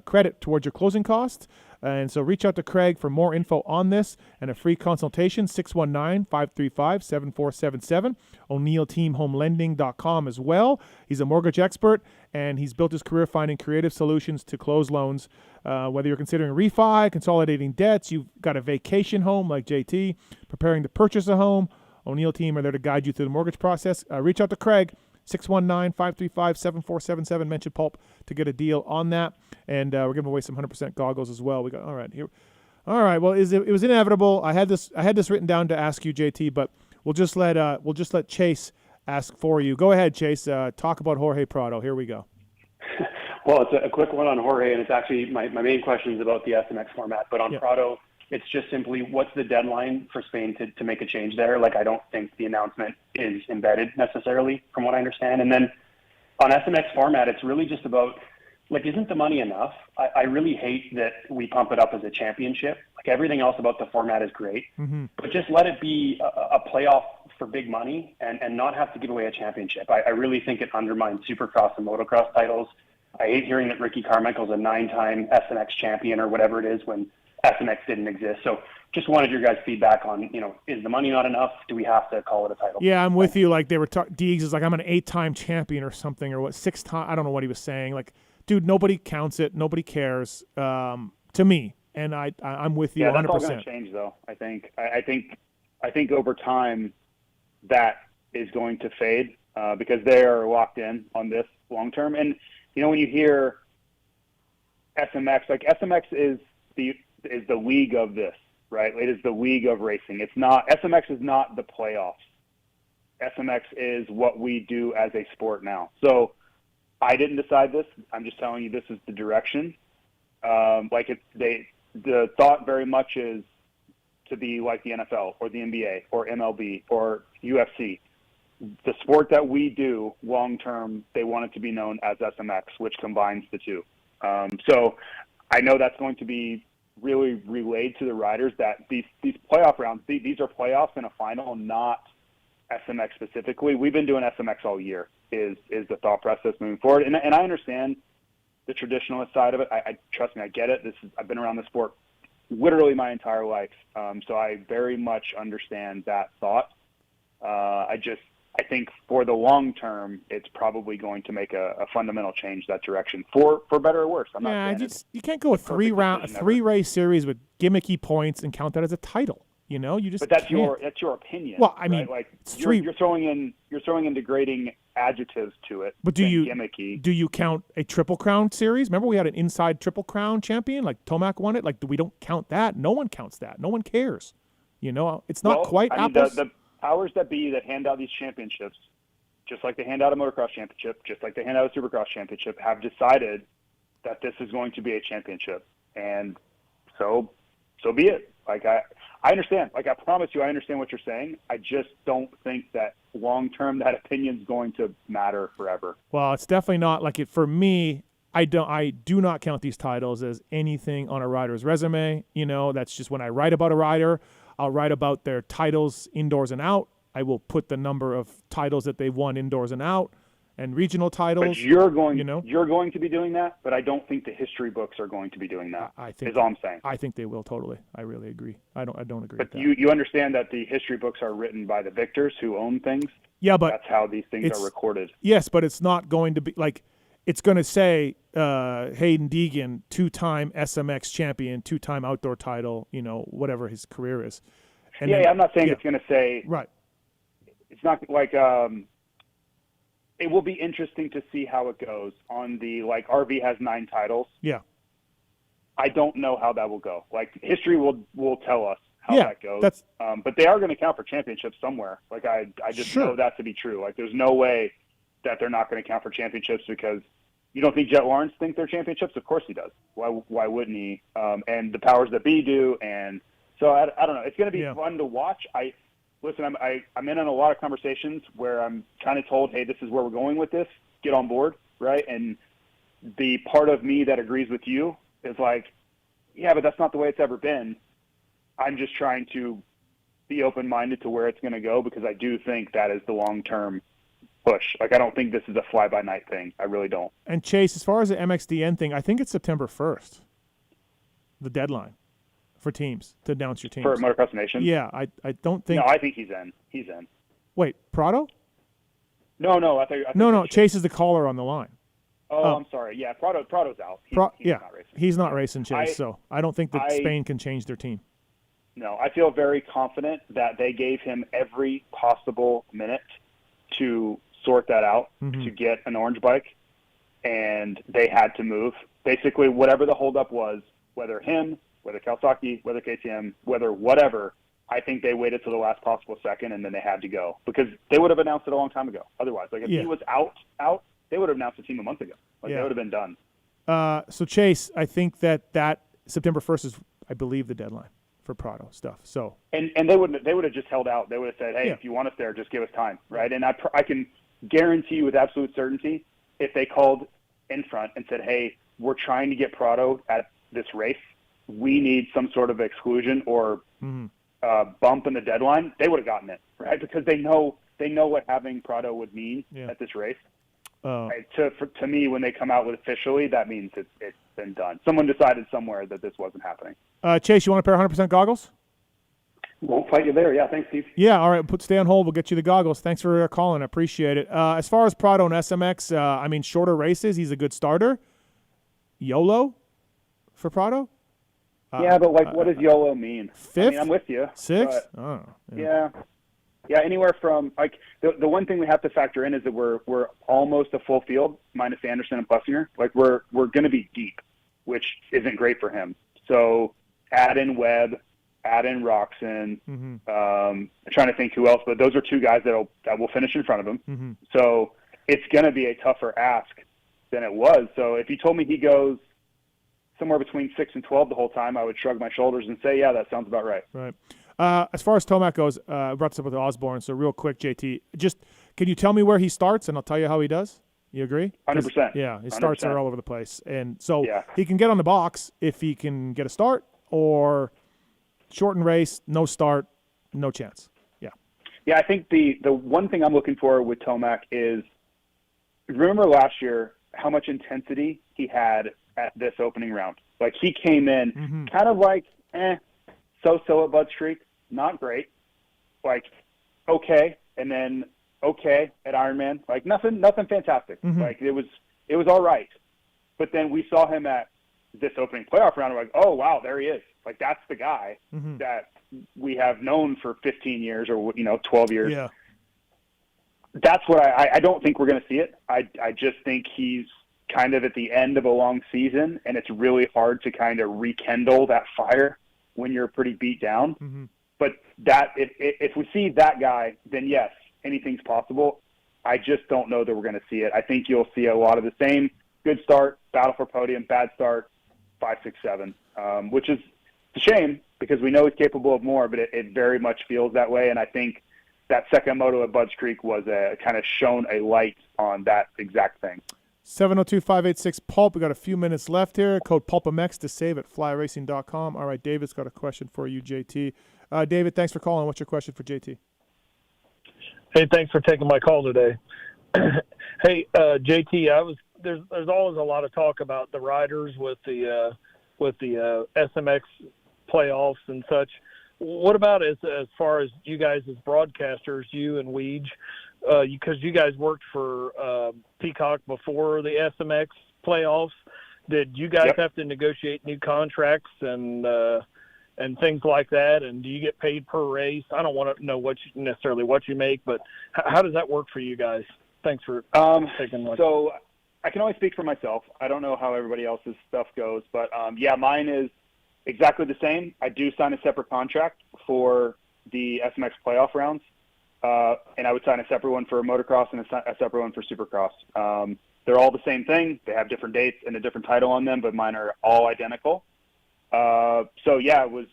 credit towards your closing costs. And so reach out to Craig for more info on this and a free consultation, 619-535-7477, o'neillteamhomelending.com as well. He's a mortgage expert, and he's built his career finding creative solutions to close loans. Whether you're considering refi, consolidating debts, you've got a vacation home like JT, preparing to purchase a home, O'Neill Team are there to guide you through the mortgage process. Reach out to Craig, 619-535-7477. Mention Pulp to get a deal on that. And we're giving away some 100% goggles as well. We got all right here. All right. Well, it was inevitable. I had this written down to ask you, JT, but we'll just let Chase ask for you. Go ahead, Chase. Talk about Jorge Prado. Here we go. Well, it's a quick one on Jorge, and it's actually my main question is about the SMX format. But on Prado, it's just simply, what's the deadline for Spain to make a change there? Like, I don't think the announcement is embedded necessarily, from what I understand. And then on SMX format, it's really just about, like, isn't the money enough? I really hate that we pump it up as a championship. Like, everything else about the format is great, but just let it be a playoff for big money and not have to give away a championship. I really think it undermines Supercross and Motocross titles. I hate hearing that Ricky Carmichael's a 9-time SMX champion or whatever it is when SMX didn't exist. So just wanted your guys' feedback on, is the money not enough? Do we have to call it a title? Yeah, I'm with you. Like they were Deegs is like, I'm an 8-time champion or something, or what, 6 times. I don't know what he was saying. Like, dude, nobody counts it. Nobody cares to me. And I'm with you 100%. Yeah, that's all going to change, though. I think over time that is going to fade because they are locked in on this long term. And when you hear SMX, like SMX is the league of this, right? It is the league of racing. SMX is not the playoffs. SMX is what we do as a sport now. So I didn't decide this. I'm just telling you this is the direction. The thought very much is to be like the NFL or the NBA or MLB or UFC. The sport that we do long term, they want it to be known as SMX, which combines the two. So I know that's going to be really relayed to the riders that these playoff rounds, these are playoffs and a final, not SMX specifically. We've been doing SMX all year is the thought process moving forward. And I understand the traditionalist side of it. I trust me, I get it. I've been around the sport literally my entire life. So I very much understand that thought. I think for the long term, it's probably going to make a fundamental change that direction for better or worse. I'm not saying you can't go a 3-race series with gimmicky points and count that as a title. But that's your opinion. Well, I mean, right? You're throwing in degrading adjectives to it. But gimmicky. Do you count a Triple Crown series? Remember we had an inside Triple Crown champion, like Tomac won it. Like we don't count that. No one counts that. No one cares. It's not quite apples. The powers that be that hand out these championships, just like they hand out a motocross championship, just like they hand out a supercross championship, have decided that this is going to be a championship, and so be it. Like I understand. Like I promise you, I understand what you're saying. I just don't think that long term that opinion's going to matter forever. Well, it's definitely not like it for me. I do not count these titles as anything on a rider's resume. That's just when I write about a rider, I'll write about their titles indoors and out. I will put the number of titles that they've won indoors and out, and regional titles. But you're going to be doing that, but I don't think the history books are going to be doing that. Is all I'm saying. I think they will totally. I really agree. I don't agree with that. But you understand that the history books are written by the victors who own things? Yeah, but that's how these things are recorded. Yes, but it's not going to be like it's going to say Hayden Deegan, 2-time SMX champion, 2-time outdoor title, whatever his career is. And I'm not saying it's going to say right. It's not like it will be interesting to see how it goes on the RV has 9 titles. Yeah. I don't know how that will go. Like history will tell us how that goes. But they are going to count for championships somewhere. Like I just know that to be true. Like there's no way that they're not going to count for championships because you don't think Jet Lawrence thinks they're championships? Of course he does. Why wouldn't he? And the powers that be do. And so I don't know. It's going to be fun to watch. Listen, I'm in on a lot of conversations where I'm kind of told, hey, this is where we're going with this. Get on board, right? And the part of me that agrees with you is like, yeah, but that's not the way it's ever been. I'm just trying to be open-minded to where it's going to go because I do think that is the long-term push. Like, I don't think this is a fly-by-night thing. I really don't. And Chase, as far as the MXDN thing, I think it's September 1st, the deadline for teams to announce your teams. For Motocross Nation? Yeah, I don't think. No, I think he's in. He's in. Wait, Prado? No. I think Chase is the caller on the line. Oh, I'm sorry. Yeah, Prado's out. He's not racing. He's not racing, Chase. So I don't think that Spain can change their team. No, I feel very confident that they gave him every possible minute to sort that out, to get an orange bike, and they had to move. Basically, whatever the holdup was, whether him, whether Kawasaki, whether KTM, whether whatever, I think they waited till the last possible second, and then they had to go. Because they would have announced it a long time ago. Otherwise, like if he was out, they would have announced the team a month ago. Like they would have been done. So Chase, I think that September 1st is, I believe, the deadline for Prado stuff. So and they would have just held out. They would have said, hey, if you want us there, just give us time, right? And I can guarantee you with absolute certainty, if they called in front and said, hey, we're trying to get Prado at this race, we need some sort of exclusion or bump in the deadline, they would have gotten it, right? Because they know what having Prado would mean at this race. To me, when they come out with officially, that means it's been done. Someone decided somewhere that this wasn't happening. Chase, you want a pair of 100% goggles? Won't fight you there. Yeah, thanks, Steve. Yeah, all right. Stay on hold. We'll get you the goggles. Thanks for calling. I appreciate it. As far as Prado and SMX, I mean, shorter races, he's a good starter. YOLO for Prado? Yeah, but what does YOLO mean? Fifth? I mean, I'm with you. Sixth? Yeah. Yeah, anywhere from the one thing we have to factor in is that we're almost a full field minus Anderson and Plessinger. We're going to be deep, which isn't great for him. So add in Webb, add in Roxon. I'm trying to think who else, but those are two guys that will finish in front of him. So it's going to be a tougher ask than it was. So if you told me he goes somewhere between 6 and 12 the whole time, I would shrug my shoulders and say, yeah, that sounds about right. Right. As far as Tomac goes, I brought this up with Osborne, so real quick, JT, just can you tell me where he starts, and I'll tell you how he does? You agree? 100%. Yeah, his starts 100%. are all over the place. And so he can get on the box if he can get a start, or shorten race, no start, no chance. Yeah. Yeah, I think the one thing I'm looking for with Tomac is, remember last year how much intensity he had at this opening round? Like, he came in kind of like, so-so at Bud Streak, not great. Like, okay, and then okay at Ironman. Like, nothing fantastic. Like, it was all right. But then we saw him at this opening playoff round, and we're like, oh, wow, there he is. Like, that's the guy that we have known for 15 years or, 12 years. Yeah. That's what I don't think we're going to see it. I just think he's kind of at the end of a long season, and it's really hard to kind of rekindle that fire when you're pretty beat down. But that if we see that guy, then yes, anything's possible. I just don't know that we're going to see it. I think you'll see a lot of the same good start, battle for podium, bad start, 5, 6, 7, which is a shame because we know he's capable of more, but it very much feels that way. And I think that second moto at Budds Creek was kind of shone a light on that exact thing. 702-586-PULP. We got a few minutes left here. Code PULPMX to save at flyracing.com. All right, David's got a question for you, JT. David, thanks for calling. What's your question for JT? Hey, thanks for taking my call today. Hey, JT, there's always a lot of talk about the riders with the SMX playoffs and such. What about as far as you guys as broadcasters, you and Weege, because you guys worked for Peacock before the SMX playoffs? Did you guys have to negotiate new contracts and things like that? And do you get paid per race? I don't want to know necessarily what you make, but how does that work for you guys? Thanks for taking my. So I can only speak for myself. I don't know how everybody else's stuff goes, but mine is exactly the same. I do sign a separate contract for the SMX playoff rounds, and I would sign a separate one for motocross and a separate one for supercross. They're all the same thing. They have different dates and a different title on them, but mine are all identical. It was,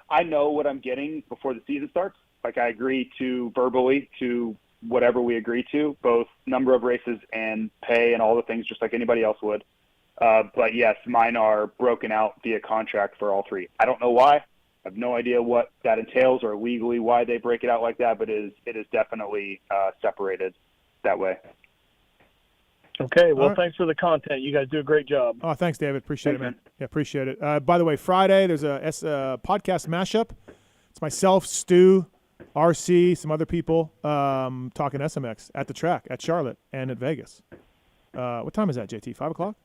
I know what I'm getting before the season starts. Like, I agree to verbally to whatever we agree to, both number of races and pay and all the things, just like anybody else would. But yes, mine are broken out via contract for all three. I don't know why. I have no idea what that entails or legally why they break it out like that, but it is definitely separated that way. Okay, well, thanks for the content. You guys do a great job. Oh, thanks, David. Appreciate it, man. Yeah, appreciate it. By the way, Friday, there's a podcast mashup. It's myself, Stu, RC, some other people talking SMX at the track at Charlotte and at Vegas. What time is that, JT? 5 o'clock?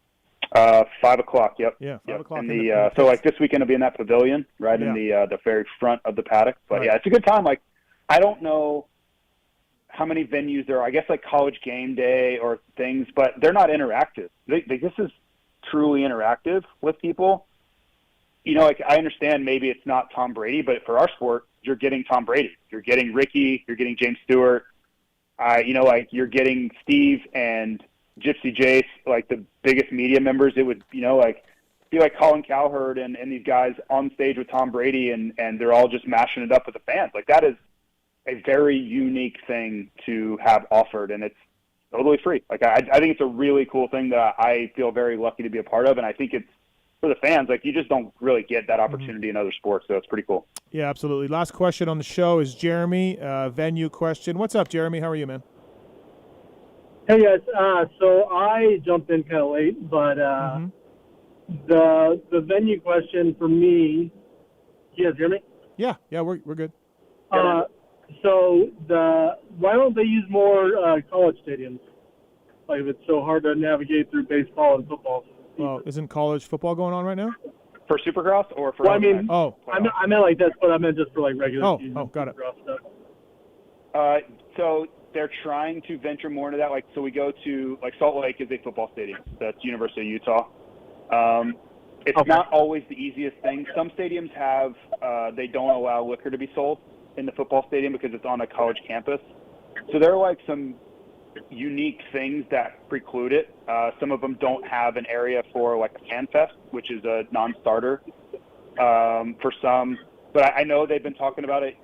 5 o'clock. Yep. Yeah, 5 o'clock. So like this weekend, I'll be in that pavilion, right in the very front of the paddock. But yeah, it's a good time. Like, I don't know how many venues there are. I guess like College Game Day or things, but they're not interactive. This is truly interactive with people. Like, I understand maybe it's not Tom Brady, but for our sport, you're getting Tom Brady. You're getting Ricky. You're getting James Stewart. You're getting Steve and Gypsy Jace, like the biggest media members. It would, be like Colin Cowherd and these guys on stage with Tom Brady, and they're all just mashing it up with the fans. Like, that is a very unique thing to have offered, and it's totally free. Like, I think it's a really cool thing that I feel very lucky to be a part of, and I think it's for the fans. Like, you just don't really get that opportunity in other sports, so it's pretty cool. Yeah, absolutely. Last question on the show is Jeremy, venue question. What's up, Jeremy? How are you, man? Hey guys, so I jumped in kind of late, but the venue question for me, you guys hear me? Yeah, we're good. So why don't they use more college stadiums? Like if it's so hard to navigate through baseball and football. Well, isn't college football going on right now? For Supercross or for? Well, I mean, I meant like that's what I meant just for like regular season. Oh, got it. Stuff. So they're trying to venture more into that. Like, so we go to like Salt Lake is a football stadium. That's University of Utah. It's not always the easiest thing. Some stadiums have they don't allow liquor to be sold in the football stadium because it's on a college campus. So there are like some unique things that preclude it. Some of them don't have an area for like a fan fest, which is a non-starter for some. But I know they've been talking about it,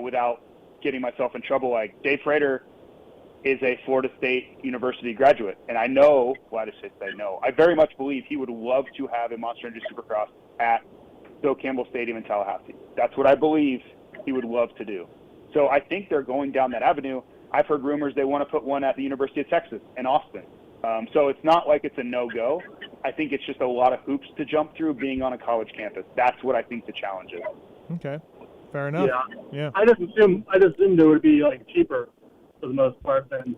without getting myself in trouble. Like Dave Frater is a Florida State University graduate, and I know, well, I just say no. I very much believe he would love to have a Monster Energy Supercross at Bill Campbell Stadium in Tallahassee. That's what I believe he would love to do. So I think they're going down that avenue. I've heard rumors they want to put one at the University of Texas in Austin. So it's not like it's a no-go. I think it's just a lot of hoops to jump through being on a college campus. That's what I think the challenge is. Okay, fair enough. Yeah. I just assumed it would be like cheaper for the most part than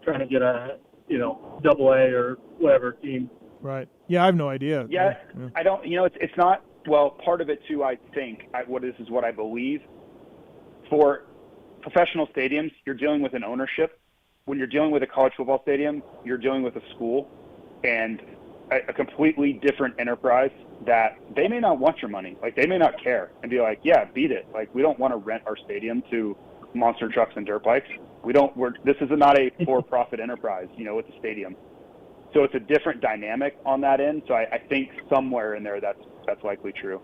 trying to get a AA or whatever team. Right. Yeah, I have no idea. Yeah. I don't. It's not. Well, part of it too. I think this is what I believe. For professional stadiums, you're dealing with an ownership. When you're dealing with a college football stadium, you're dealing with a school and a completely different enterprise that they may not want your money. Like, they may not care and be like, yeah, beat it. Like, we don't want to rent our stadium to monster trucks and dirt bikes. This is not a for-profit enterprise, with the stadium. So it's a different dynamic on that end. So I think somewhere in there that's likely true.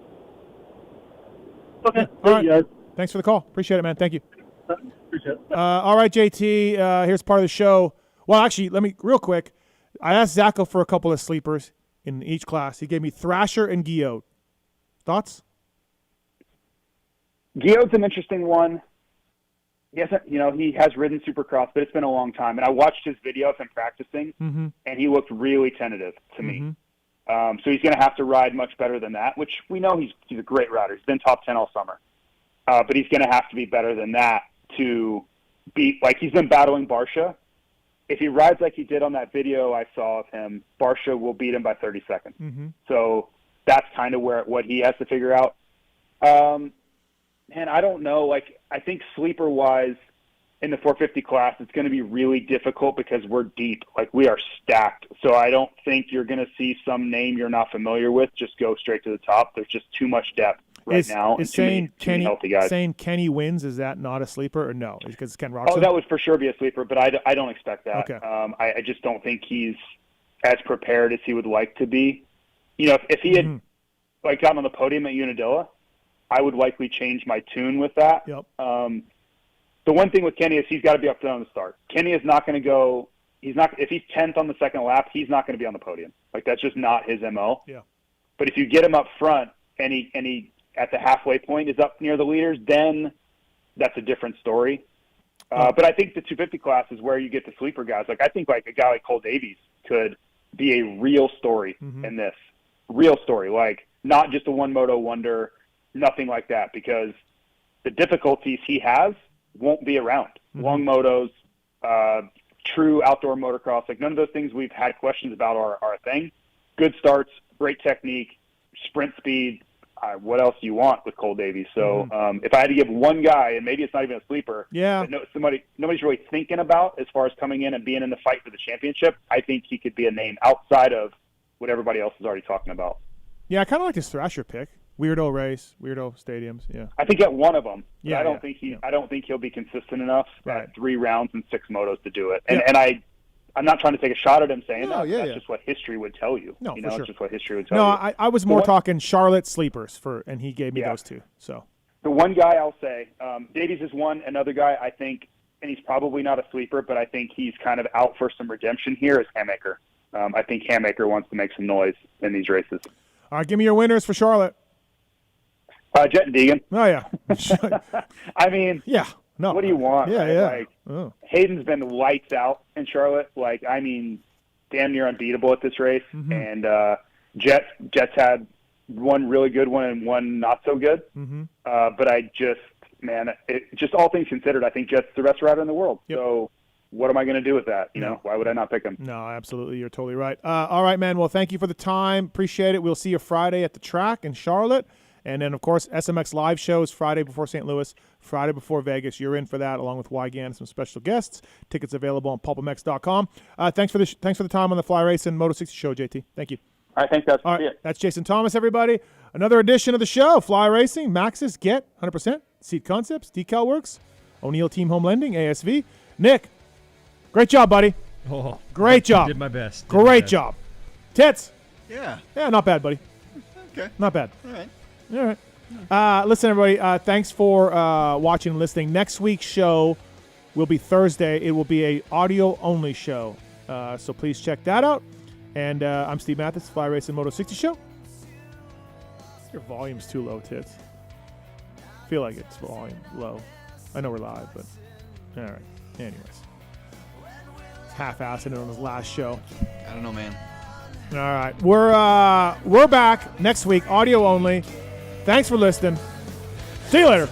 Okay. All right. Thanks for the call. Appreciate it, man. Thank you. Appreciate it. All right, JT, here's part of the show. Well, actually, let me, real quick, I asked Zacho for a couple of sleepers in each class. He gave me Thrasher and Guillaume. Thoughts? Guillaume's an interesting one. He has ridden Supercross, but it's been a long time. And I watched his video of him practicing, and he looked really tentative to me. So he's going to have to ride much better than that, which we know he's a great rider. He's been top 10 all summer. But he's going to have to be better than that to beat, like he's been battling Barsha. If he rides like he did on that video I saw of him, Barsha will beat him by 30 seconds. So that's kind of what he has to figure out. And I don't know, like, I think sleeper-wise in the 450 class, it's going to be really difficult because we're deep. Like, we are stacked. So I don't think you're going to see some name you're not familiar with just go straight to the top. There's just too much depth now. Is too many healthy guys. Saying Kenny wins, is that not a sleeper or no? Because Ken Roxon? Oh, that would for sure be a sleeper, but I don't expect that. Okay. I just don't think he's as prepared as he would like to be. If he had gotten on the podium at Unadilla, I would likely change my tune with that. Yep. The one thing with Kenny is he's got to be up front on the start. Kenny is not going to go. If he's 10th on the second lap, he's not going to be on the podium. Like, that's just not his MO. Yeah. But if you get him up front and he at the halfway point is up near the leaders, then that's a different story. But I think the 250 class is where you get the sleeper guys. Like, I think like a guy like Cole Davies could be a real story in this. Real story. Like, not just a one moto wonder, nothing like that, because the difficulties he has won't be around. Long motos, true outdoor motocross, like none of those things we've had questions about are a thing. Good starts, great technique, sprint speed, what else do you want with Cole Davies? So if I had to give one guy, and maybe it's not even a sleeper, but nobody's really thinking about as far as coming in and being in the fight for the championship, I think he could be a name outside of what everybody else is already talking about. Yeah, I kind of like this Thrasher pick. Weirdo race, weirdo stadiums. Yeah, I think at one of them. Yeah, I don't think he'll be consistent enough at 3 rounds and 6 motos to do it. And I'm not trying to take a shot at him saying that's just what history would tell you. No, for sure. It's just what history would tell you. No, I was more talking Charlotte sleepers and he gave me those two. So the one guy I'll say, Davies is one. Another guy I think, and he's probably not a sleeper, but I think he's kind of out for some redemption here, is Hammaker. I think Hammaker wants to make some noise in these races. All right, give me your winners for Charlotte. Jet and Deegan. Oh, yeah. I mean, yeah. No. What do you want? Yeah, right? yeah. Like, oh. Hayden's been lights out in Charlotte. Like, I mean, damn near unbeatable at this race. Mm-hmm. And Jets had one really good one and one not so good. Mm-hmm. But I just, man, just all things considered, I think Jets the best rider in the world. Yep. So what am I going to do with that? You know, why would I not pick him? No, absolutely. You're totally right. All right, man. Well, thank you for the time. Appreciate it. We'll see you Friday at the track in Charlotte. And then, of course, SMX live shows Friday before St. Louis, Friday before Vegas. You're in for that, along with Wygan and some special guests. Tickets available on pulpmx.com. Thanks for the time on the Fly Race and Moto 60 show, JT. Thank you. All right, thanks, guys. All right, that's Jason Thomas, everybody. Another edition of the show, Fly Racing, Maxxis, Get, 100%, Seat Concepts, Decal Works, O'Neill Team Home Lending, ASV. Nick, great job, buddy. Oh, great job. Did my best. Great job. Tits. Yeah. Yeah, not bad, buddy. Okay. Not bad. All right. All right. Listen, everybody, thanks for watching and listening. Next week's show will be Thursday. It will be a audio-only show, so please check that out. And I'm Steve Mathis, Fly Racing Moto 60 Show. Your volume's too low, Tits. I feel like it's volume low. I know we're live, but all right. Anyways. Half-assing it on his last show. I don't know, man. All right. We're back next week, audio only. Thanks for listening. See you later.